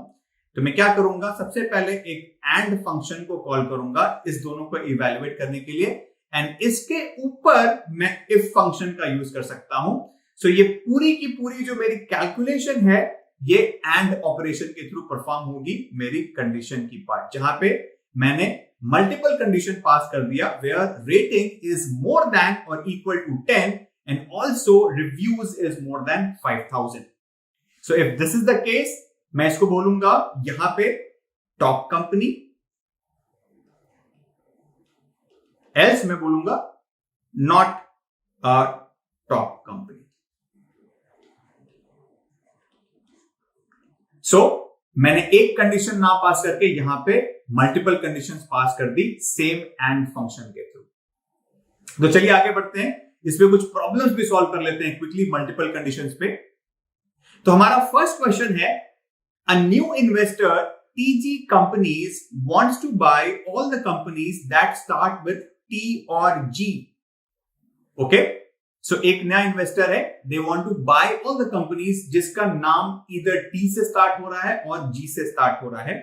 तो मैं क्या करूंगा, सबसे पहले एक एंड फंक्शन को कॉल करूंगा इस दोनों को इवैल्यूएट करने के लिए, एंड इसके ऊपर मैं इफ फंक्शन का यूज कर सकता हूं। सो ये पूरी की पूरी जो मेरी कैलकुलेशन है ये एंड ऑपरेशन के थ्रू परफॉर्म होगी मेरी कंडीशन की पार्ट, जहां पे मैंने मल्टीपल कंडीशन पास कर दिया where rating is more than और equal to 10 and also reviews is more than 5000। So if this is the case, मैं इसको बोलूंगा यहां पे टॉप कंपनी, एल्स मैं बोलूंगा नॉट अ टॉप कंपनी। सो मैंने एक कंडीशन ना पास करके यहां पे मल्टीपल कंडीशंस पास कर दी सेम एंड फंक्शन के थ्रू। तो चलिए आगे बढ़ते हैं, इसमें कुछ प्रॉब्लम्स भी सॉल्व कर लेते हैं क्विकली मल्टीपल कंडीशंस पे। तो हमारा फर्स्ट क्वेश्चन है, a new investor TG companies wants to buy all the companies that start with T or G. Okay? So एक नया इन्वेस्टर है, they want to buy all the companies जिसका नाम either T से start हो रहा है और G से स्टार्ट हो रहा है।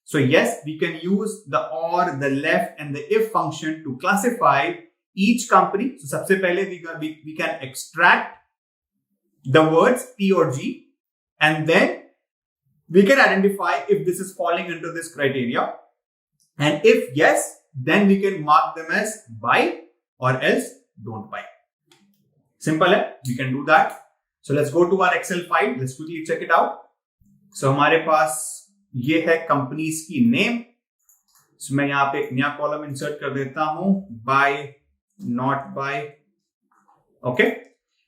So yes, we can use the or, the left and the if function to classify each company. So सबसे पहले we can extract the words T or G and then we can identify if this is falling into this criteria, and if yes, then we can mark them as buy or else don't buy. Simple है, we can do that. So let's go to our Excel file. Let's quickly check it out. So हमारे पास ये है companies की name So, मैं यहां पे एक नया कॉलम इंसर्ट कर देता हूं, बाय नॉट बाय। ओके,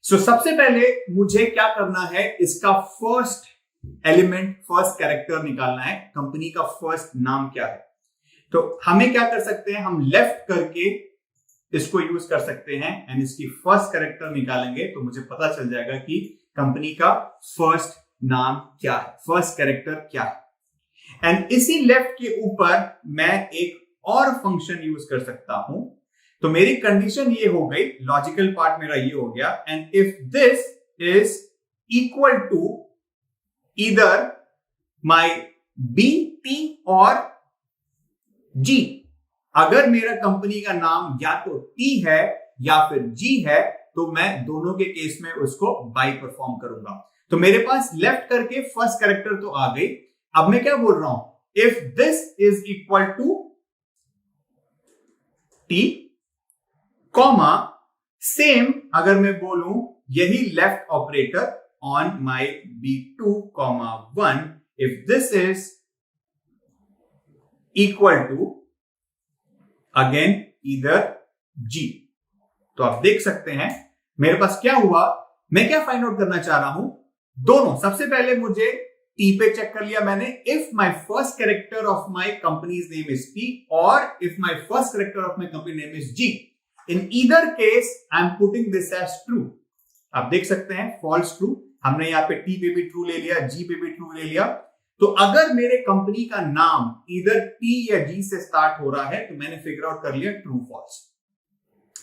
सो सबसे पहले मुझे क्या करना है, इसका फर्स्ट एलिमेंट, फर्स्ट कैरेक्टर निकालना है। कंपनी का फर्स्ट नाम क्या है, तो हमें क्या कर सकते हैं, हम लेफ्ट करके इसको यूज कर सकते हैं एंड इसकी फर्स्ट कैरेक्टर निकालेंगे तो मुझे पता चल जाएगा कि कंपनी का फर्स्ट नाम क्या है, फर्स्ट कैरेक्टर क्या है। एंड इसी लेफ्ट के ऊपर मैं एक और फंक्शन यूज कर सकता हूं। तो मेरी कंडीशन ये हो गई, लॉजिकल पार्ट मेरा ये हो गया, and if this is equal to either my B, T और जी, अगर मेरा कंपनी का नाम या तो टी है या फिर जी है तो मैं दोनों के केस में उसको बाय परफॉर्म करूंगा। तो मेरे पास लेफ्ट करके फर्स्ट कैरेक्टर तो आ गई। अब मैं क्या बोल रहा हूं, if this is equal to T comma same, अगर मैं बोलूं यही left operator on my B2 comma 1, if this is equal to again either G. तो आप देख सकते हैं मेरे पास क्या हुआ। मैं क्या फाइंड आउट करना चाह रहा हूं, दोनों। सबसे पहले मुझे टी पे चेक कर लिया मैंने, if my first character of my companies name is T और if my first character of my company name is G, in either case I am putting this as true. आप देख सकते हैं false true, हमने यहां पे T पे भी ट्रू ले लिया, जी पे भी ट्रू ले लिया। तो अगर मेरे कंपनी का नाम इधर टी या जी से स्टार्ट हो रहा है तो मैंने फिगर आउट कर लिया ट्रू फॉल्स।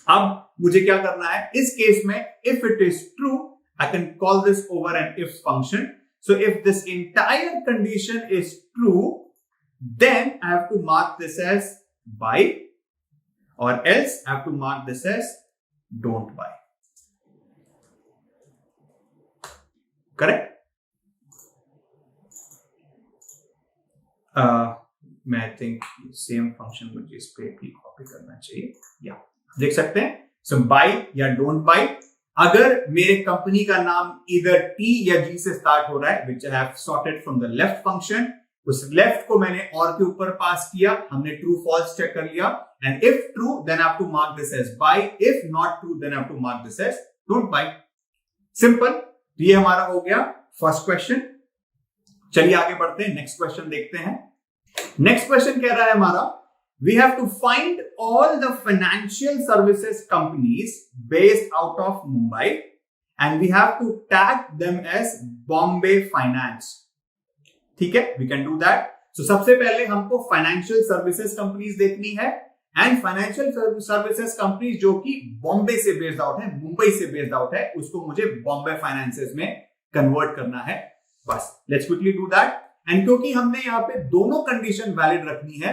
अब मुझे क्या करना है इस केस में, if it is true I can call this over an if function. So if this entire condition is true then I have to mark this as buy और else I have to mark this as don't buy. Correct? मैं I think same function मुझे इस पे भी copy करना चाहिए। या देख सकते हैं, सो बाय या डोंट बाय, अगर मेरे कंपनी का नाम इधर टी या जी से स्टार्ट हो रहा है, which I have sorted from the left function, उस लेफ्ट को मैंने और के ऊपर पास किया, हमने ट्रू फॉल्स चेक कर लिया, and if true then I have to mark this as buy, if not true then I have to mark this as don't buy. Simple. ये हमारा हो गया फर्स्ट क्वेश्चन। चलिए आगे बढ़ते हैं, नेक्स्ट क्वेश्चन देखते हैं। नेक्स्ट क्वेश्चन कह रहा है हमारा, we have to find all the financial services companies based out of Mumbai and we have to tag them as Bombay finance. ठीक है, we can do that. So सबसे पहले हमको फाइनेंशियल सर्विसेज कंपनीज देखनी है एंड फाइनेंशियल सर्विसेज कंपनीज जो कि बॉम्बे से बेस्ड आउट है, मुंबई से बेस्ड आउट है, उसको मुझे बॉम्बे फाइनेंसेस में कन्वर्ट करना है। बस let's quickly do that. And क्योंकि हमने यहाँ पे दोनों कंडीशन वैलिड रखनी है,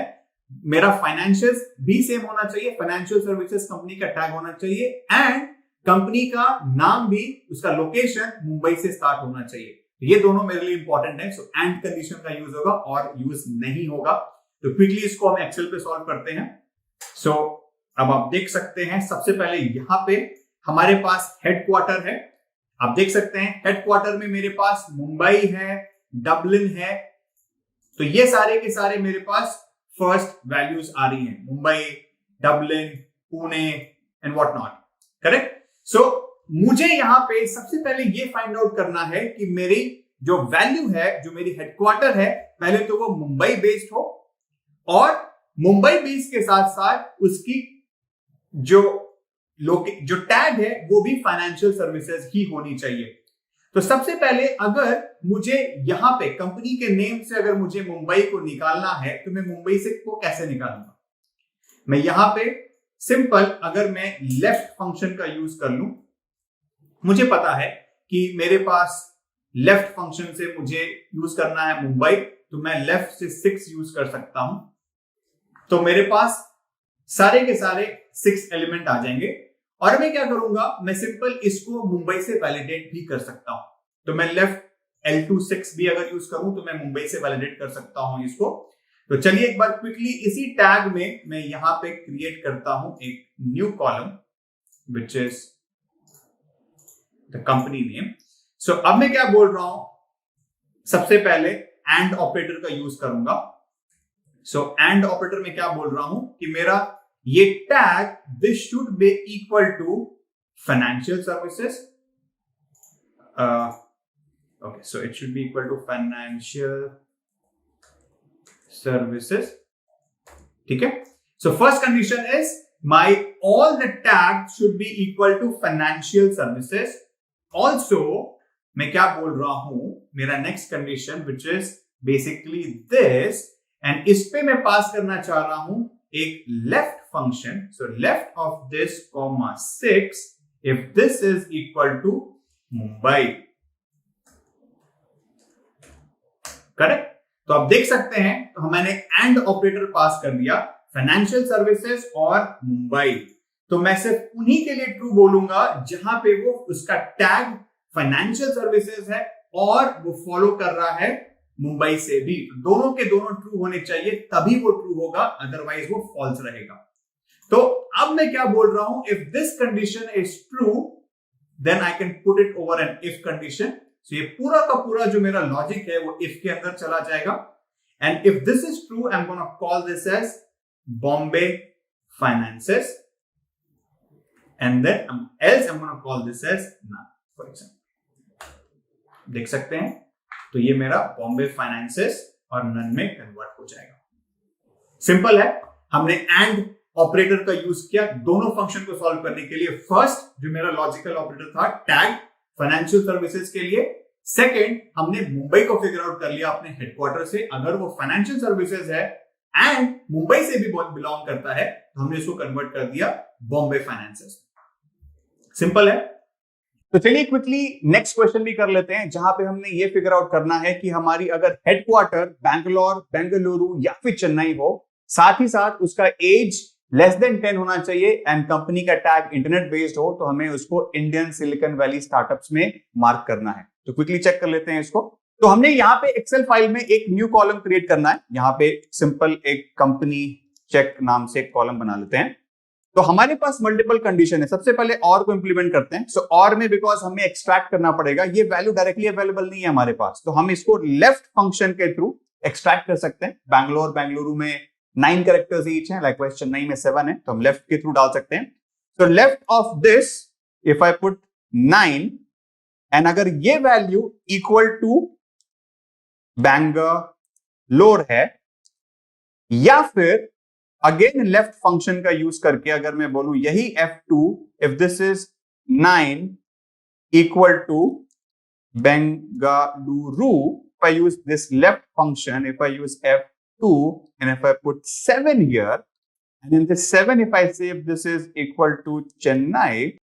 मेरा फाइनेंशियल भी सेम होना चाहिए, फाइनेंशियल सर्विसेज कंपनी का टैग होना चाहिए एंड कंपनी का नाम भी, उसका लोकेशन मुंबई से स्टार्ट होना चाहिए। ये दोनों मेरे लिए इंपॉर्टेंट है। सो एंड कंडीशन का यूज होगा और यूज नहीं होगा। तो क्विकली इसको हम एक्सेल पे सॉल्व करते हैं। सो अब आप देख सकते हैं सबसे पहले यहां पे हमारे पास हेडक्वार्टर है। आप देख सकते हैं हेडक्वार्टर में मेरे पास मुंबई है, डबलिन है, तो ये सारे के सारे मेरे पास फर्स्ट वैल्यूज आ रही हैं, Mumbai, Dublin, Pune and what not. Correct? So मुझे यहां पे सबसे पहले ये फाइंड आउट करना है कि मेरी जो वैल्यू है, जो मेरी हेडक्वार्टर है, पहले तो वो मुंबई बेस्ड हो और मुंबई बेस के साथ साथ उसकी जो टैग है वो भी फाइनेंशियल सर्विसेज ही होनी चाहिए। तो सबसे पहले अगर मुझे यहां पे कंपनी के नेम से अगर मुझे मुंबई को निकालना है तो मैं मुंबई से को कैसे निकालूंगा? मैं यहां पे सिंपल अगर मैं लेफ्ट फंक्शन का यूज कर लूं, मुझे पता है कि मेरे पास लेफ्ट फंक्शन से मुझे यूज करना है मुंबई, तो मैं लेफ्ट से 6 यूज कर सकता हूं। तो मेरे पास सारे के सारे 6 एलिमेंट आ जाएंगे और मैं क्या करूंगा, मैं सिंपल इसको मुंबई से वैलिडेट भी कर सकता हूं। तो मैं लेफ्ट L26 भी अगर यूज करूं तो मैं मुंबई से वैलिडेट कर सकता हूं इसको। तो चलिए एक बार क्विकली इसी टैग में मैं यहां पे क्रिएट करता हूं एक new column which is the company name. So अब मैं क्या बोल रहा हूं, सबसे पहले एंड ऑपरेटर का यूज करूंगा सो एंड ऑपरेटर में क्या बोल रहा हूं कि मेरा ये tag this should be equal to financial services. Okay, so it should be equal to financial services. ठीक है. So first condition is my all the tags should be equal to financial services. Also, मैं क्या बोल रहा हूं, मेरा next condition which is basically this, and इस पे मैं पास करना चाह रहा हूं एक left function. So left of this comma 6 if this is equal to Mumbai. Correct. तो आप देख सकते हैं तो मैंने एंड ऑपरेटर पास कर दिया फाइनेंशियल सर्विसेज और मुंबई. तो मैं सिर्फ उन्हीं के लिए ट्रू बोलूंगा जहां पे वो उसका टैग फाइनेंशियल सर्विसेज है और वो फॉलो कर रहा है मुंबई से भी. तो दोनों के दोनों ट्रू होने चाहिए तभी वो ट्रू होगा, अदरवाइज वो फॉल्स रहेगा. तो अब मैं क्या बोल रहा हूं, if this condition is true then I can put it over an if condition. So, ये पूरा का पूरा जो मेरा लॉजिक है वो इफ के अंदर चला जाएगा. And if this is true I am gonna call this as Bombay finances and then else I am gonna call this as none, for example. देख सकते हैं तो ये मेरा बॉम्बे फाइनेंसेस और नन में कन्वर्ट हो जाएगा. सिंपल है. हमने एंड ऑपरेटर का यूज किया दोनों फंक्शन को सॉल्व करने के लिए. फर्स्ट जो मेरा लॉजिकल ऑपरेटर था टैग फाइनेंशियल सर्विसेज के लिए. सेकंड हमने मुंबई को फिगर आउट कर लिया अपने हेडक्वार्टर से. अगर वो फाइनेंशियल सर्विसेज है एंड मुंबई से भी बिलोंग करता है तो हमने इसको कन्वर्ट कर दिया बॉम्बे फाइनेंसेस. सिंपल है. तो चलिए क्विकली नेक्स्ट क्वेश्चन भी कर लेते हैं जहां पे हमने ये फिगर आउट करना है कि हमारी अगर हेडक्वार्टर बैंगलोर, बेंगलुरु या फिर चेन्नई हो, साथ ही साथ उसका एज लेस देन 10 होना चाहिए एंड कंपनी का टैग इंटरनेट बेस्ड हो, तो हमें उसको इंडियन सिलिकॉन वैली स्टार्टअप्स में मार्क करना है. तो क्विकली चेक कर लेते हैं इसको. तो हमने यहाँ पे एक्सेल फाइल में एक न्यू कॉलम क्रिएट करना है. यहाँ पे सिंपल एक कंपनी चेक नाम से एक कॉलम बना लेते हैं. तो हमारे पास मल्टीपल कंडीशन है. सबसे पहले और को इंप्लीमेंट करते हैं. सो और में बिकॉज हमें एक्सट्रैक्ट करना पड़ेगा, ये वैल्यू डायरेक्टली अवेलेबल नहीं है हमारे पास, तो हम इसको लेफ्ट फंक्शन के थ्रू एक्सट्रैक्ट कर सकते हैं. बैंगलोर बेंगलुरु में 9 कैरेक्टर्स ईच है, लाइकवाइज चेन्नई में 7 है, तो हम लेफ्ट के थ्रू डाल सकते हैं. तो left of this if I put 9 and अगर ये वैल्यू इक्वल टू बैंगलोर है, या फिर अगेन लेफ्ट फंक्शन का यूज करके अगर मैं बोलूं यही F2 if this is 9 equal to Bengaluru, if I use this left function, if I use F2 and if I put 7 here, and in this 7 if I say if this is equal to Chennai,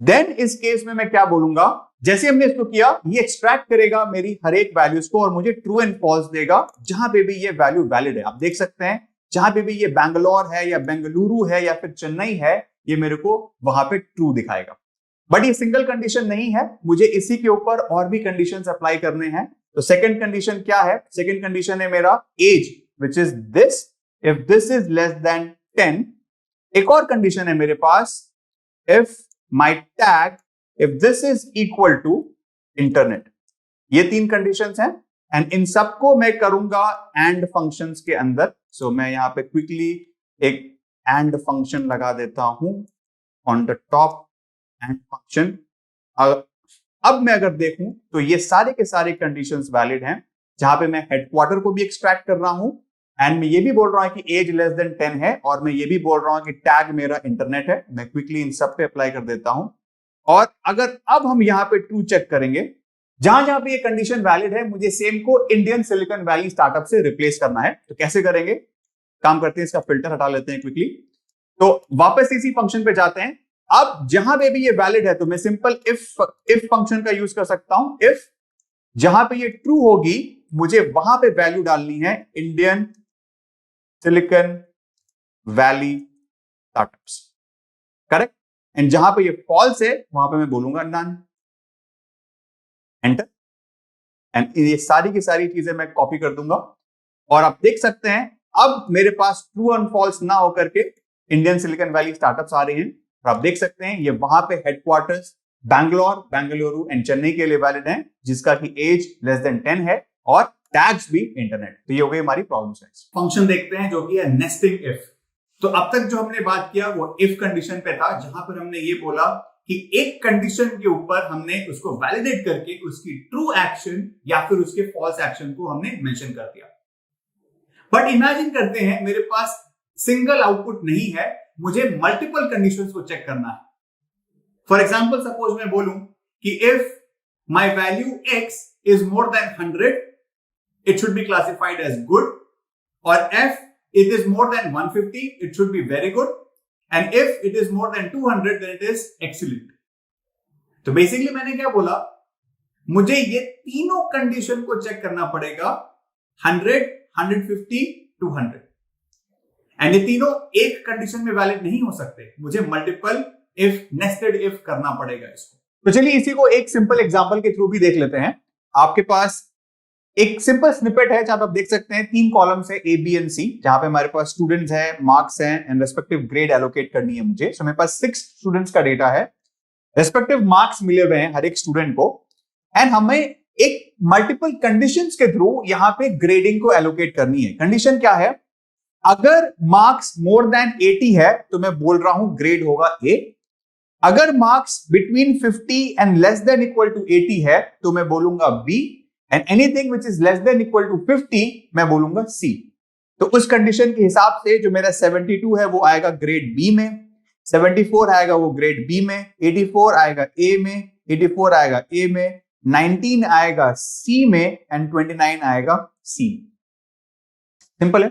then इस case में मैं क्या बोलूंगा, जैसे हमने इसको किया ये एक्सट्रैक्ट करेगा मेरी हर एक वैल्यूज को और मुझे ट्रू एंड फॉल्स देगा जहां पे भी ये वैल्यू वैलिड है. आप देख सकते हैं जहां पे भी ये बैंगलोर है या बेंगलुरु है या फिर चेन्नई है, ये मेरे को वहां पे ट्रू दिखाएगा. बट ये सिंगल कंडीशन नहीं है, मुझे इसी के ऊपर और भी कंडीशंस अप्लाई करने हैं. तो सेकंड कंडीशन क्या है? सेकंड कंडीशन है मेरा age which is this if this is less than 10. एक और कंडीशन है मेरे पास if my tag if this is equal to internet. ये 3 कंडीशंस हैं एंड इन सबको मैं करूंगा एंड फंक्शंस के अंदर. सो मैं यहां पे क्विकली एक एंड फंक्शन लगा देता हूं on the top and function. अब मैं अगर देखूं तो ये सारे के सारे कंडीशंस वैलिड हैं, जहां पे मैं हेडक्वार्टर को भी एक्सट्रैक्ट कर रहा हूं एंड मैं ये भी बोल रहा हूं कि एज लेस देन 10 है और मैं ये भी बोल रहा हूं कि टैग मेरा इंटरनेट है. मैं क्विकली इन सब पे अप्लाई कर देता हूं. और अगर अब हम यहां पे ट्रू चेक करेंगे, जहां जहां पे ये कंडीशन वैलिड है मुझे सेम को इंडियन सिलिकॉन वैली स्टार्टअप से रिप्लेस करना है. तो कैसे करेंगे? काम करते हैं, इसका फिल्टर हटा लेते हैं क्विकली. तो वापस इसी फंक्शन पे जाते हैं. अब जहां पे भी ये वैलिड है तो मैं सिंपल इफ फंक्शन का यूज कर सकता हूं. इफ जहां पे ये ट्रू होगी मुझे वहां पे वैल्यू डालनी है Indian silicon valley startups. Correct. And जहां पे ये फॉल्स है वहां पे मैं बोलूंगा नन. एंटर. एंड ये सारी की सारी चीजें मैं कॉपी कर दूंगा और आप देख सकते हैं अब मेरे पास ट्रू एंड फॉल्स ना होकर के इंडियन सिलिकॉन वैली स्टार्टअप्स आ रहे हैं. और आप देख सकते हैं ये वहां पे हेडक्वार्टर्स बैंगलोर, बेंगलुरु एंड चेन्नई के लिए वैलिड है, जिसका कि एज लेस देन 10 है और टैग्स भी इंटरनेट। तो ये हो गई हमारी प्रॉब्लम साइज। फंक्शन देखते हैं जो कि है नेस्टिंग इफ। तो अब तक जो हमने बात किया वो इफ कंडीशन पे था, जहां पर हमने ये बोला कि एक कंडीशन के ऊपर हमने उसको वैलिडेट करके उसकी ट्रू एक्शन या फिर उसके फॉल्स एक्शन को हमने मेंशन कर दिया। बट इमेजिन करते हैं मेरे पास सिंगल आउटपुट नहीं है, मुझे मल्टीपल कंडीशंस को चेक करना है। फॉर एग्जांपल सपोज मैं बोलूं कि if my value x is more then 100 it should be classified as good, or if it is more than 150 it should be very good, and if it is more than 200 then it is excellent। तो basically मैंने क्या बोला, मुझे ये तीनों condition को check करना पड़ेगा, 100, 150, 200, एंड ये तीनों एक कंडीशन में वैलिड नहीं हो सकते, मुझे मल्टीपल इफ, नेस्टेड इफ करना पड़ेगा इसको। तो चलिए इसी को एक सिंपल एग्जांपल के थ्रू भी देख लेते हैं। आपके पास एक सिंपल स्निपेट है जहां आप देख सकते हैं 3 कॉलम्स है A, B एंड C, जहां पे हमारे पास स्टूडेंट्स हैं, मार्क्स हैं एंड रेस्पेक्टिव ग्रेड एलोकेट करनी है मुझे। सो मेरे पास 6 स्टूडेंट्स का डेटा है, रेस्पेक्टिव मार्क्स मिले हुए हैं हर एक स्टूडेंट को, एंड हमें एक मल्टीपल कंडीशंस के थ्रू यहां पे ग्रेडिंग को एलोकेट करनी है। कंडीशन क्या है, अगर मार्क्स मोर देन 80 है तो मैं बोल रहा हूं ग्रेड होगा A, अगर marks between 50 and less than equal to 80 है तो मैं बोलूंगा B, and anything which is less than equal to 50 मैं बोलूंगा C। तो उस कंडीशन के हिसाब से जो मेरा 72 है वो आएगा ग्रेड B में, 74 आएगा वो ग्रेड B में, 84 आएगा A में, 84 आएगा A में, 19 आएगा C में एंड 29 आएगा C। सिंपल है।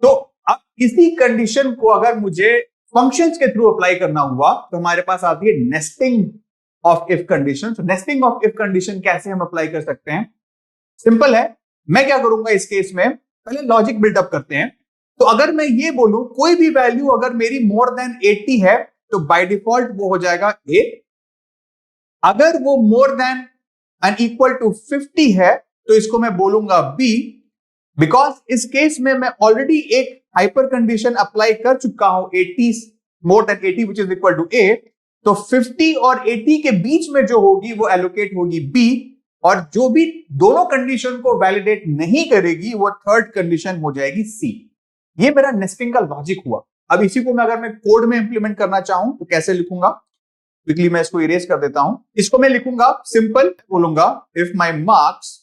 तो अब इसी कंडीशन को अगर मुझे फंक्शंस के थ्रू अप्लाई करना हुआ तो हमारे पास आती है नेस्टिंग ऑफ इफ कंडीशन। तो नेस्टिंग ऑफ इफ कंडीशन कैसे हम अप्लाई कर सकते हैं, सिंपल है। मैं क्या करूंगा इस केस में, पहले लॉजिक बिल्डअप करते हैं। तो अगर मैं ये बोलूं कोई भी वैल्यू अगर मेरी मोर देन 80 है तो बाय डिफॉल्ट वो हो जाएगा A, अगर वो more than and equal to 50 है तो इसको मैं बोलूंगा B, बिकॉज इस केस में मैं ऑलरेडी एक हाइपर कंडीशन अप्लाई कर चुका हूं, 80 more than 80 which is equal to A, तो 50 और 80 के बीच में जो होगी वो एलोकेट होगी B, और जो भी दोनों कंडीशन को वैलिडेट नहीं करेगी वो थर्ड कंडीशन हो जाएगी C। ये मेरा नेस्टिंग का लॉजिक हुआ। अब इसी को मैं अगर मैं कोड में इंप्लीमेंट करना चाहूं तो कैसे लिखूंगा, क्विकली मैं इसको इरेज कर देता हूं। इसको मैं लिखूंगा सिंपल, बोलूंगा if my marks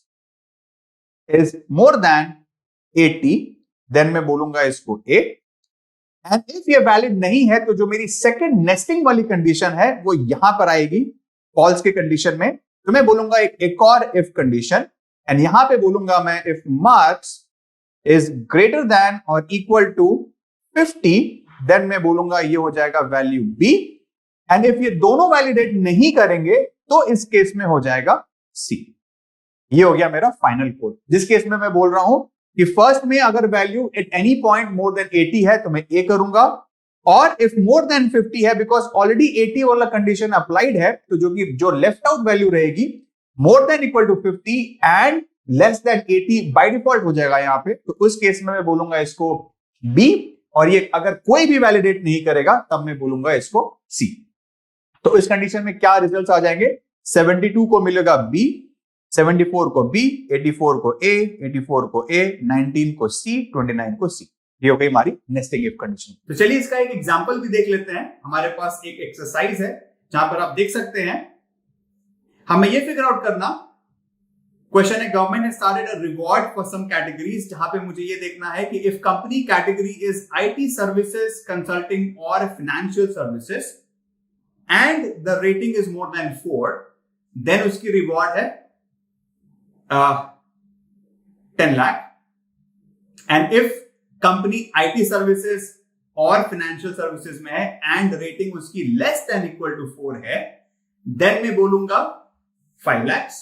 is more than 80 then मैं बोलूंगा इसको A, एंड इफ ये वैलिड नहीं है तो जो मेरी सेकंड नेस्टिंग वाली कंडीशन है वो यहां पर आएगी फॉल्स के कंडीशन में, तो मैं बोलूंगा एक और इफ कंडीशन, एंड यहां पे बोलूंगा मैं if marks is greater than और इक्वल टू 50 देन मैं बोलूंगा ये हो जाएगा वैल्यू B, एंड इफ ये दोनों वैलिडेट नहीं करेंगे तो इस केस में हो जाएगा C। ये हो गया मेरा फाइनल कोड, जिस केस में मैं बोल रहा हूं कि फर्स्ट में अगर value at any point more than 80 है तो मैं A करूंगा, और इफ मोर देन 50 है बिकॉज ऑलरेडी 80 वाला कंडीशन अप्लाइड है, तो जो लेफ्ट आउट वैल्यू रहेगी more than equal to 50 and less than 80 by default हो जाएगा यहां पे, तो उस केस में मैं बोलूंगा इसको B, और ये अगर कोई भी वैलिडेट नहीं करेगा तब मैं बोलूंगा इसको C। तो इस कंडीशन में क्या रिजल्ट्स आ जाएंगे, 72 को मिलेगा B, 74 को B, 84 को A, 84 को A, 19 को C, 29 को C। ये हो गई हमारी नेस्टिंग इफ कंडीशन। तो चलिए इसका एक एग्जांपल भी देख लेते हैं। हमारे पास एक एक्सरसाइज है जहां पर आप देख सकते हैं, हमें ये फिगर आउट करना, क्वेश्चन है government has started a reward for some categories, जहां पे मुझे ये देखना है कि if company category is IT services, consulting और financial services and the rating is more than 4, then उसकी रिवॉर्ड है 10 lakh, and if company IT services और फाइनेंशियल सर्विसेज में है एंड रेटिंग उसकी लेस देन इक्वल टू 4 है, देन मैं बोलूंगा 5 lakhs।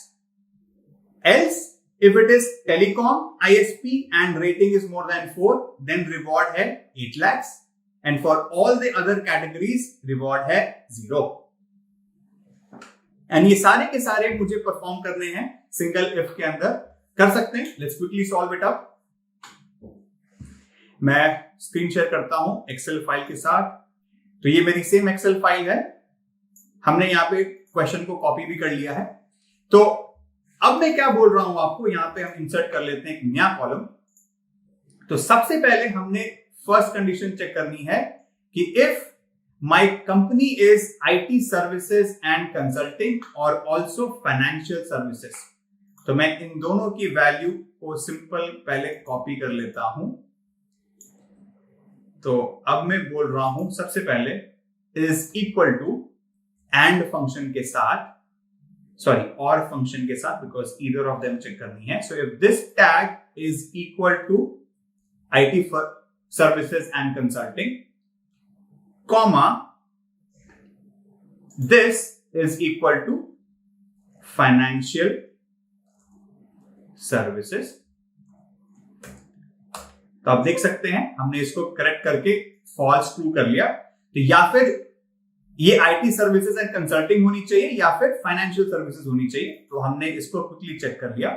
Else, if it is telecom, ISP and rating is more than 4, then reward है 8 lakhs, and for all the other categories reward है 0। and ये सारे के सारे मुझे परफॉर्म करने हैं सिंगल इफ के अंदर, कर सकते हैं। Let's quickly solve it up. मैं स्क्रीन शेयर करता हूं एक्सेल फाइल के साथ। तो ये मेरी सेम एक्सेल फाइल है, हमने यहां पे क्वेश्चन को कॉपी भी कर लिया है। तो अब मैं क्या बोल रहा हूं आपको, यहां पे हम इंसर्ट कर लेते हैं एक नया कॉलम। तो सबसे पहले हमने फर्स्ट कंडीशन चेक करनी है कि if my company is IT services and consulting और ऑल्सो फाइनेंशियल सर्विसेज। तो मैं इन दोनों की वैल्यू को सिंपल पहले कॉपी कर लेता हूं। तो अब मैं बोल रहा हूं सबसे पहले is equal to and function के साथ, सॉरी और फंक्शन के साथ, because either of them check करनी है। So if this tag is equal to IT services and consulting, comma this is equal to financial services. तो आप देख सकते हैं हमने इसको करेक्ट करके फॉल्स ट्रू कर लिया। तो या फिर ये आईटी सर्विसेज एंड कंसल्टिंग होनी चाहिए या फिर फाइनेंशियल सर्विसेज होनी चाहिए। तो हमने इसको क्विकली चेक कर लिया।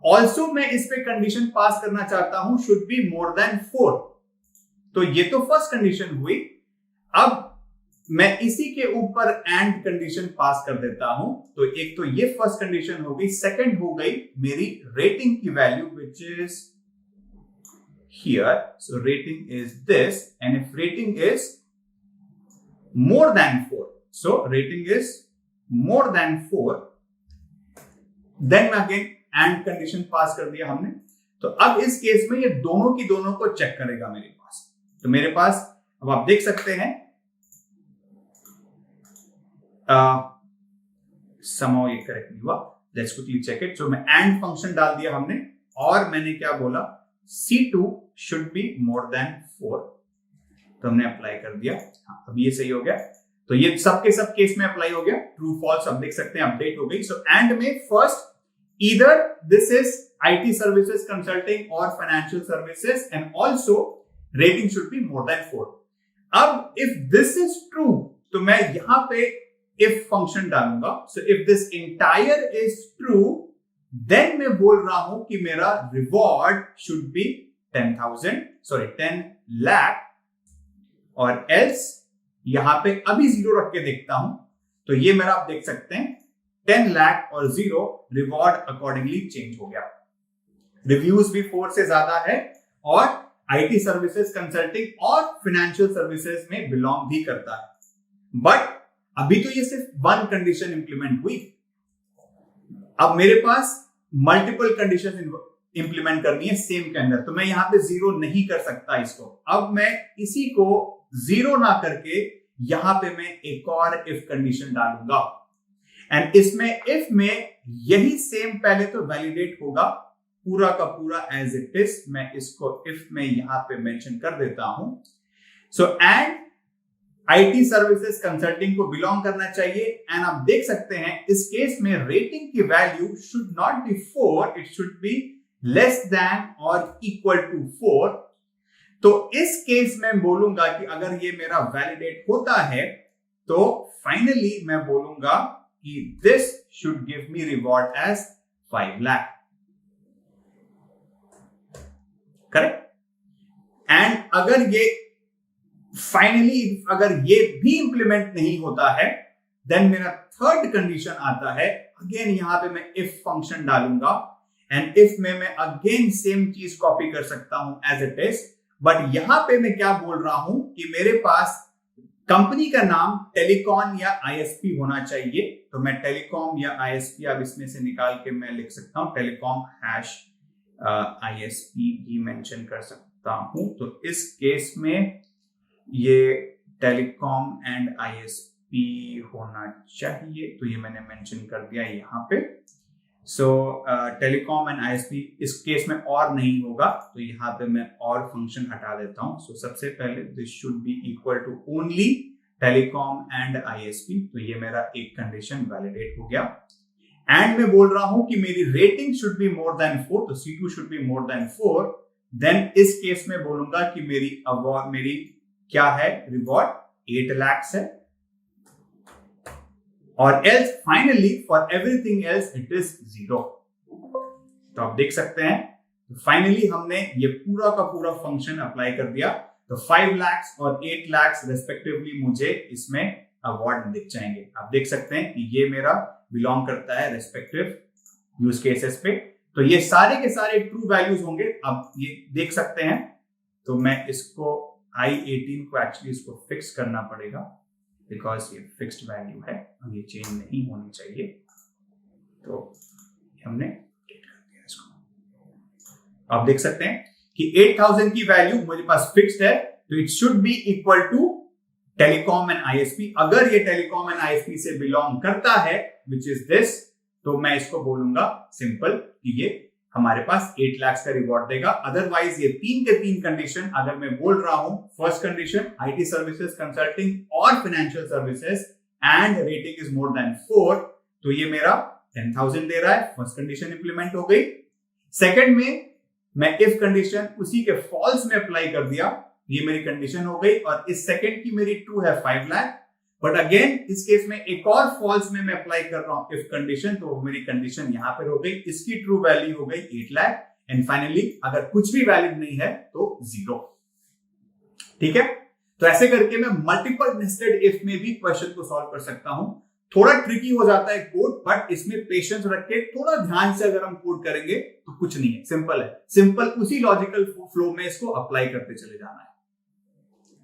ऑल्सो मैं इस पे कंडीशन पास करना चाहता हूं, शुड बी मोर देन 4। तो ये तो फर्स्ट कंडीशन हुई। अब मैं इसी के ऊपर एंड कंडीशन पास कर देता हूं। तो एक तो ये फर्स्ट कंडीशन हो गई, सेकंड हो गई मेरी रेटिंग की value which is here. So rating is this and if rating is more than 4, so rating is more than 4, then again and condition पास कर दिया हमने। तो अब इस केस में ये दोनों की दोनों को चेक करेगा मेरे पास। तो मेरे पास अब आप देख सकते हैं somehow ये करेक्ट नहीं हुआ। Let's quickly check it. So मैं एंड फंक्शन डाल दिया हमने और मैंने क्या बोला, C2 should be more than 4। तो हमने अप्लाई कर दिया। हाँ, अब ये सही हो गया। तो ये सबके सब केस में अप्लाई हो गया। ट्रू फॉल्स अब देख सकते हैं अपडेट हो गई। सो एंड में first either this is IT services consulting or financial services and also rating should be more than 4. अब if this is true तो मैं यहां पे if function डालूंगा। So if this entire is true then मैं बोल रहा हूं कि मेरा reward should be 10 lakh और else यहां पे अभी 0 रख के देखता हूं। तो ये मेरा आप देख सकते हैं 10 लाख और 0 रिवॉर्ड अकॉर्डिंगली चेंज हो गया। रिव्यूज भी 4 से ज्यादा है और आईटी सर्विसेज, कंसल्टिंग और फाइनेंशियल सर्विसेज में बिलोंग भी करता है। बट अभी तो ये सिर्फ वन कंडीशन इंप्लीमेंट हुई। अब मेरे पास मल्टीपल कंडीशन इंप्लीमेंट करनी है सेम के अंदर। तो मैं यहां पे 0 नहीं कर सकता इसको। अब मैं इसी को 0 ना करके यहां पे मैं एक और इफ कंडीशन डालूंगा एंड इसमें इफ में यही सेम पहले तो वैलिडेट होगा पूरा का पूरा एज इट इज। मैं इसको इफ में यहां पे मेंशन कर देता हूं। So and IT services consulting को बिलोंग करना चाहिए एंड आप देख सकते हैं इस केस में रेटिंग की value should not be 4, it should be less than और इक्वल टू 4। तो इस केस में बोलूंगा कि अगर ये मेरा वैलिडेट होता है तो फाइनली मैं बोलूंगा कि this should give me reward as 5 lakh. Correct? And अगर ये फाइनली अगर ये भी इंप्लीमेंट नहीं होता है देन मेरा थर्ड कंडीशन आता है। अगेन यहां पे मैं इफ फंक्शन डालूंगा एंड इफ में मैं अगेन सेम चीज कॉपी कर सकता हूं एज इट इज। बट यहां पे मैं क्या बोल रहा हूं कि मेरे पास कंपनी का नाम टेलीकॉम या आईएसपी होना चाहिए। तो मैं टेलीकॉम या आईएसपी अब इसमें से निकाल के मैं लिख सकता हूं टेलीकॉम हैश आईएसपी भी मेंशन कर सकता हूं। तो इस केस में ये टेलीकॉम एंड आईएसपी होना चाहिए। तो ये मैंने मेंशन कर दिया यहाँ पे। सो टेलीकॉम एंड आईएसपी इस केस में और नहीं होगा। तो यहाँ पे मैं और फंक्शन हटा देता हूं। सो सबसे पहले this should be equal to only telecom and ISP. तो ये मेरा एक कंडीशन वैलिडेट हो गया। एंड मैं बोल रहा हूं कि मेरी rating should be more than 4, तो C2 should be more than 4। Then इस केस में बोलूंगा कि मेरी क्या है, रिवॉर्ड 8 लाख है और else finally for everything else it is 0। तो आप देख सकते हैं फाइनली हमने ये पूरा का पूरा फंक्शन अप्लाई कर दिया। तो 5 लाख और 8 लाख रेस्पेक्टिवली मुझे इसमें अवार्ड दिख जाएंगे। आप देख सकते हैं कि ये मेरा बिलोंग करता है रेस्पेक्टिव यूज केसेस पे। तो ये सारे के सारे ट्रू वैल्यूज होंगे, आप ये देख सकते हैं। तो मैं इसको I18 को एक्चुअली इसको फिक्स करना पड़ेगा, बिकॉज ये फिक्स्ड वैल्यू है, ये चेंज नहीं होनी चाहिए। तो हमने कर दिया इसको। आप देख सकते हैं कि 8000 की वैल्यू मेरे पास फिक्स्ड है, तो it should be equal to telecom and ISP. अगर ये टेलीकॉम एंड आईएसपी से बिलोंग करता है, विच इज दिस, तो मैं इसको बोलूंगा सिंपल कि ये हमारे पास 8 लाख का रिवॉर्ड देगा। अदरवाइज ये 3 के 3 कंडीशन अगर मैं बोल रहा हूं, first condition IT services, consulting और financial services and rating is more than 4, तो ये मेरा 10,000 दे रहा है। फर्स्ट कंडीशन इंप्लीमेंट हो गई। सेकंड में मैं इफ कंडीशन उसी के फॉल्स में अप्लाई कर दिया, ये मेरी कंडीशन हो गई, और इस सेकंड की मेरी ट्रू है 5 लाख। बट अगेन इस केस में एक और फॉल्स में मैं अप्लाई कर रहा हूं इफ कंडीशन, तो मेरी कंडीशन यहां पर हो गई, इसकी ट्रू वैल्यू हो गई 8 लाख। एंड फाइनली अगर कुछ भी वैलिड नहीं है तो 0। ठीक है, तो ऐसे करके मैं मल्टीपल नेस्टेड इफ में भी क्वेश्चन को सॉल्व कर सकता हूं। थोड़ा ट्रिकी हो जाता है कोड, बट इसमें पेशेंस रख के थोड़ा ध्यान से अगर हम कोड करेंगे तो कुछ नहीं है, सिंपल है। सिंपल उसी लॉजिकल फ्लो में इसको अप्लाई करते चले जाना है।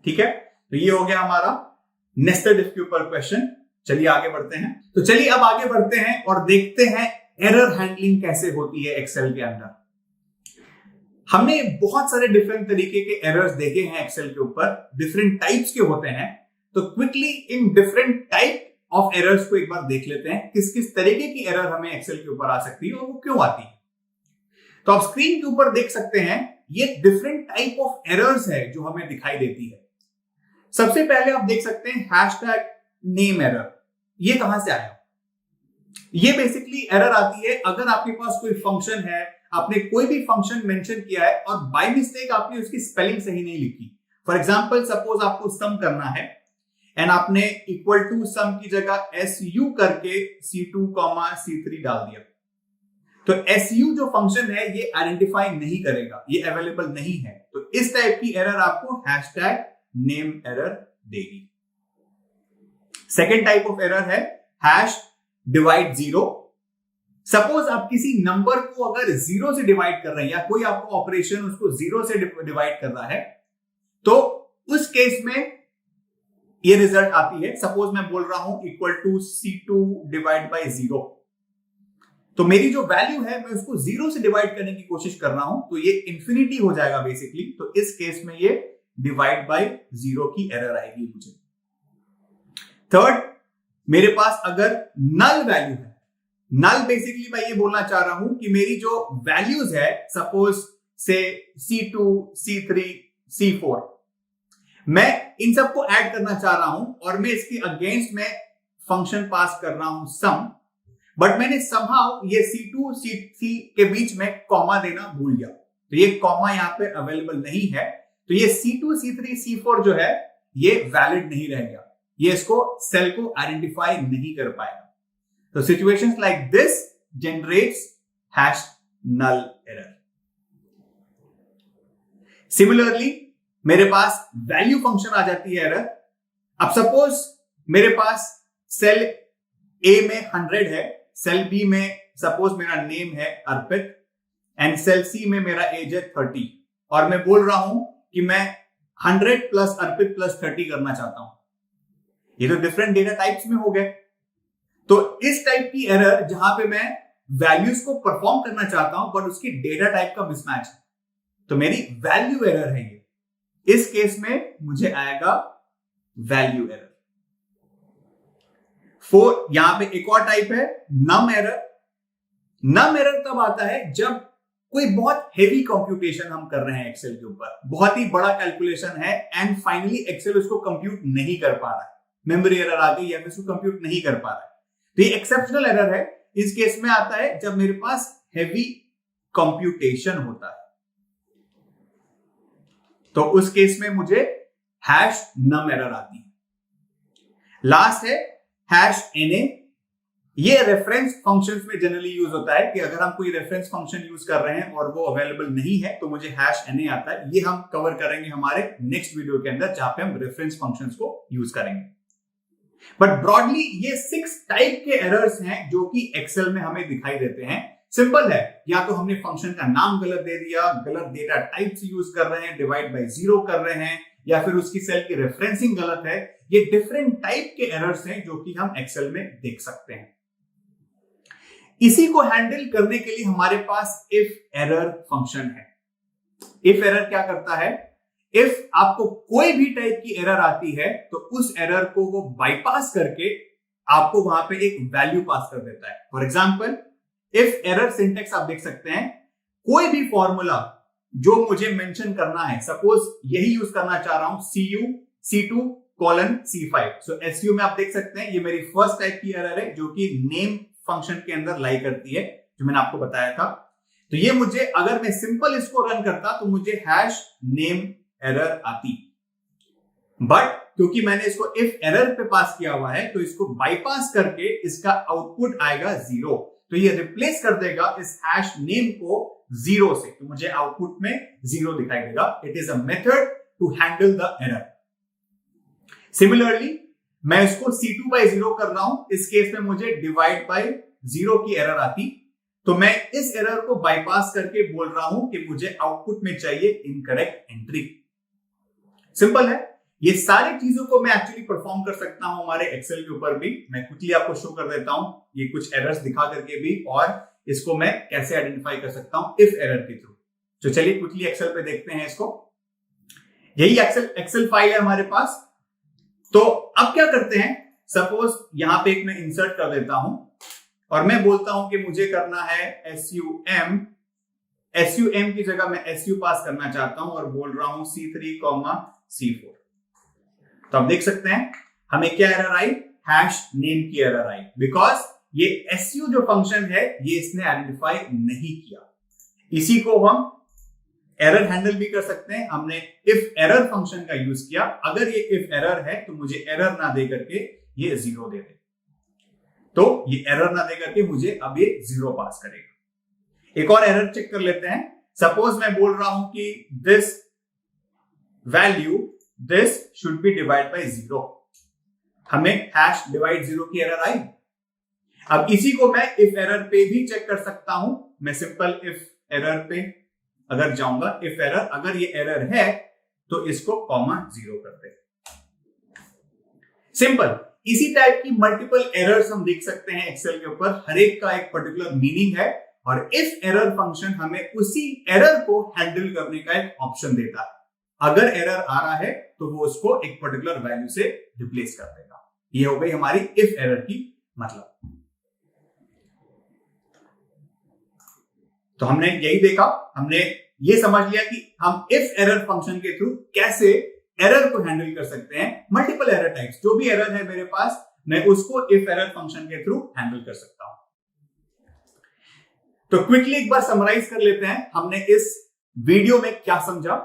ठीक है, तो ये हो गया हमारा नेस्टेड इफ के ऊपर क्वेश्चन। चलिए आगे बढ़ते हैं। तो चलिए अब आगे बढ़ते हैं और देखते हैं एरर हैंडलिंग कैसे होती है एक्सेल के अंदर। हमने बहुत सारे डिफरेंट तरीके के एरर्स देखे हैं एक्सेल के ऊपर, डिफरेंट टाइप्स के होते हैं। तो quickly in different type of errors को एक बार देख लेते हैं, किस किस तरीके की एरर हमें एक्सेल के ऊपर आ सकती है और वो क्यों आती है। तो आप स्क्रीन के ऊपर देख सकते हैं, ये डिफरेंट टाइप ऑफ एरर्स है जो हमें दिखाई देती है। सबसे पहले आप देख सकते हैं हैशटैग नेम एरर। ये कहां से आया? ये बेसिकली एरर आती है अगर आपके पास कोई फंक्शन है, आपने कोई भी फंक्शन मेंशन किया है और बाय मिस्टेक आपने उसकी स्पेलिंग सही नहीं लिखी। फॉर एग्जांपल सपोज आपको सम करना है एंड आपने इक्वल टू सम की जगह SU करके C2, C3 डाल दिया। तो SU जो फंक्शन है ये आइडेंटिफाई नहीं करेगा, ये अवेलेबल नहीं है। तो इस टाइप की एरर आपको हैशटैग नेम एरर देगी। सेकेंड टाइप ऑफ एरर है हैश डिवाइड 0। सपोज आप किसी नंबर को अगर 0 से डिवाइड कर रहे हैं या कोई आपको ऑपरेशन उसको 0 से डिवाइड कर रहा है, तो उस केस में ये रिजल्ट आती है। सपोज मैं बोल रहा हूं equal to C2 divide by 0, तो मेरी जो वैल्यू है मैं उसको 0 से डिवाइड करने की कोशिश कर रहा हूं, तो ये इंफिनिटी हो जाएगा बेसिकली। तो इस केस में ये डिवाइड बाय 0 की एरर आएगी मुझे। थर्ड, मेरे पास अगर नल वैल्यू है, नल बेसिकली मैं ये बोलना चाह रहा हूं कि मेरी जो वैल्यूज है, सपोज से C2, C3, C4, मैं इन सबको ऐड करना चाह रहा हूं और मैं इसके अगेंस्ट में फंक्शन पास कर रहा हूं सम, बट मैंने समहाउ ये C2, C3 के बीच में कॉमा देना भूल गया, तो ये कॉमा यहां पे अवेलेबल नहीं है। तो ये C2, C3, C4 जो है ये वैलिड नहीं रहेगा, ये इसको सेल को आइडेंटिफाई नहीं कर पाएगा। तो situations like this generates hash null error. Similarly मेरे पास वैल्यू फंक्शन आ जाती है एरर। अब सपोज मेरे पास सेल A में 100 है, सेल B में सपोज मेरा नेम है अर्पित एंड सेल C में मेरा एज है 30, और मैं बोल रहा हूं कि मैं 100 प्लस अर्पित प्लस 30 करना चाहता हूं। ये तो डिफरेंट डेटा टाइप्स में हो गए। तो इस टाइप की एरर जहां पे मैं वैल्यूज को परफॉर्म करना चाहता हूं बट उसकी डेटा टाइप का मिसमैच है, तो मेरी वैल्यू एरर है ये। इस केस में मुझे आएगा वैल्यू एरर। यहां पे एक और टाइप है नम एरर। नम एरर तब आता है जब कोई बहुत हेवी कंप्यूटेशन हम कर रहे हैं एक्सेल के ऊपर, बहुत ही बड़ा कैलकुलेशन है एंड फाइनली एक्सेल उसको कंप्यूट नहीं कर पा रहा है, मेमोरी एरर आ गई या फिर उसको कंप्यूट नहीं कर पा रहा है, तो ये एक्सेप्शनल एरर है। इस केस में आता है जब मेरे पास हेवी कंप्यूटेशन होता है, तो उस केस में मुझे हैश नम एरर आती है। लास्ट है हैश NA। ये रेफरेंस फंक्शंस में जनरली यूज होता है कि अगर हम कोई रेफरेंस फंक्शन यूज कर रहे हैं और वो अवेलेबल नहीं है तो मुझे हैश NA आता है। ये हम कवर करेंगे हमारे नेक्स्ट वीडियो के अंदर जहां पे हम रेफरेंस फंक्शंस को यूज करेंगे। बट ब्रॉडली ये 6 टाइप के एरर्स हैं जो कि एक्सेल में हमें दिखाई देते हैं। सिंपल है, या तो हमने फंक्शन का नाम गलत दे दिया, गलत डेटा टाइप्स यूज कर रहे हैं, डिवाइड बाय 0 कर रहे हैं, या फिर उसकी सेल की रेफरेंसिंग गलत है। ये डिफरेंट टाइप के एरर्स हैं जो कि हम एक्सेल में देख सकते हैं। इसी को हैंडल करने के लिए हमारे पास इफ एरर फंक्शन है। इफ एरर क्या करता है, इफ आपको कोई भी टाइप की एरर आती है तो उस एरर को वो बाईपास करके आपको वहां पे एक वैल्यू पास कर देता है। For example, if error syntax आप देख सकते हैं, कोई भी फॉर्मूला जो मुझे मेंशन करना है, सपोज यही यूज करना चाह रहा हूं, CU C2 C5। सो SU में आप देख सकते हैं ये मेरी फर्स्ट टाइप की एरर है जो कि नेम फंक्शन के अंदर लाई करती है, जो मैंने आपको बताया था। तो ये मुझे, अगर मैं सिंपल इसको रन करता तो मुझे #name एरर आती, बट क्योंकि मैंने इसको इफ एरर पे पास किया हुआ है तो इसको बाईपास करके इसका आउटपुट आएगा 0। तो ये रिप्लेस कर देगा इस #name को 0 से, तो मुझे आउटपुट में 0 दिखाई देगा। It is a method to handle the error. Similarly मैं इसको C2/0 कर रहा हूं, इस केस में मुझे डिवाइड बाय 0 की एरर आती, तो मैं इस एरर को बाईपास करके बोल रहा हूं कि मुझे आउटपुट में चाहिए इनकरेक्ट एंट्री। सिंपल है। ये सारी चीजों को मैं एक्चुअली परफॉर्म कर सकता हूं हमारे एक्सेल के ऊपर भी। मैं क्विकली आपको शो कर देता हूं ये कुछ एरर्स दिखा करके भी, और इसको मैं कैसे आइडेंटिफाई कर सकता हूं इफ एरर के थ्रू। तो चलिए क्विकली एक्सेल पे देखते हैं इसको। यही एक्सेल फाइल है हमारे पास। तो अब क्या करते हैं, सपोज यहां पे एक मैं इंसर्ट कर देता हूं और मैं बोलता हूं कि मुझे करना है SUM की जगह मैं SU पास करना चाहता हूं और बोल रहा हूं C3, C4। तो आप देख सकते हैं हमें क्या एरर आई, #name की एरर आई, बिकॉज ये SU जो फंक्शन है ये इसने आइडेंटिफाई नहीं किया। इसी को हम एरर हैंडल भी कर सकते हैं। हमने इफ एरर फंक्शन का यूज किया, अगर ये इफ एरर है तो मुझे एरर ना दे करके ये 0 दे दे, तो ये एरर ना दे करके मुझे अब ये 0 पास करेगा। एक और एरर चेक कर लेते हैं। सपोज मैं बोल रहा हूं कि this value this should B divide by 0, हमें #divide 0 की एरर आई। अब इसी को मैं इफ एरर पे भी चेक कर सकता हूं। मैं सिंपल इफ एरर पे अगर जाऊंगा, इफ एरर, अगर ये एरर है तो इसको (0) कर दे। सिंपल। इसी टाइप की मल्टीपल एरर्स हम देख सकते हैं एक्सेल के ऊपर। हर एक का एक पर्टिकुलर मीनिंग है और इफ एरर फंक्शन हमें उसी एरर को हैंडल करने का एक ऑप्शन देता है। अगर एरर आ रहा है तो वो उसको एक पर्टिकुलर वैल्यू से रिप्लेस कर देगा। ये हो गई हमारी इफ एरर की मतलब। तो हमने यही देखा, हमने ये समझ लिया कि हम इफ एरर फंक्शन के थ्रू कैसे एरर को हैंडल कर सकते हैं। मल्टीपल एरर टाइप्स, जो भी एरर है मेरे पास, मैं उसको इफ एरर फंक्शन के थ्रू हैंडल कर सकता हूं। तो क्विकली एक बार समराइज कर लेते हैं हमने इस वीडियो में क्या समझा।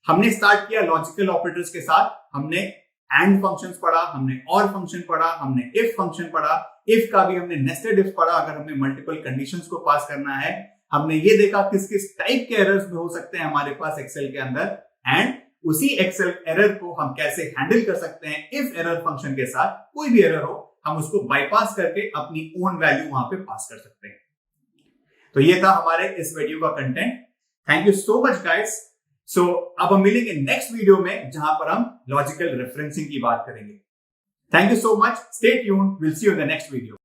हमने स्टार्ट किया लॉजिकल ऑपरेटर्स के साथ, हमने एंड फंक्शंस पढ़ा, हमने और फंक्शन पढ़ा, हमने इफ फंक्शन पढ़ा, इफ का भी हमने नेस्टेड इफ पढ़ा अगर हमें मल्टीपल कंडीशंस को पास करना है। हमने ये देखा किस किस टाइप के एरर्स में हो सकते हैं हमारे पास एक्सेल के अंदर, एंड उसी एक्सेल एरर को हम कैसे हैंडल कर सकते हैं इफ एरर फंक्शन के साथ। कोई भी एरर हो हम उसको बाईपास करके अपनी ओन वैल्यू वहां पे पास कर सकते हैं। तो ये था हमारे इस वीडियो का content. Thank you so much guys. So अब हम मिलेंगे नेक्स्ट वीडियो में जहां पर हम लॉजिकल रेफरेंसिंग की बात करेंगे। Thank you so much, stay tuned, will see you in the next video.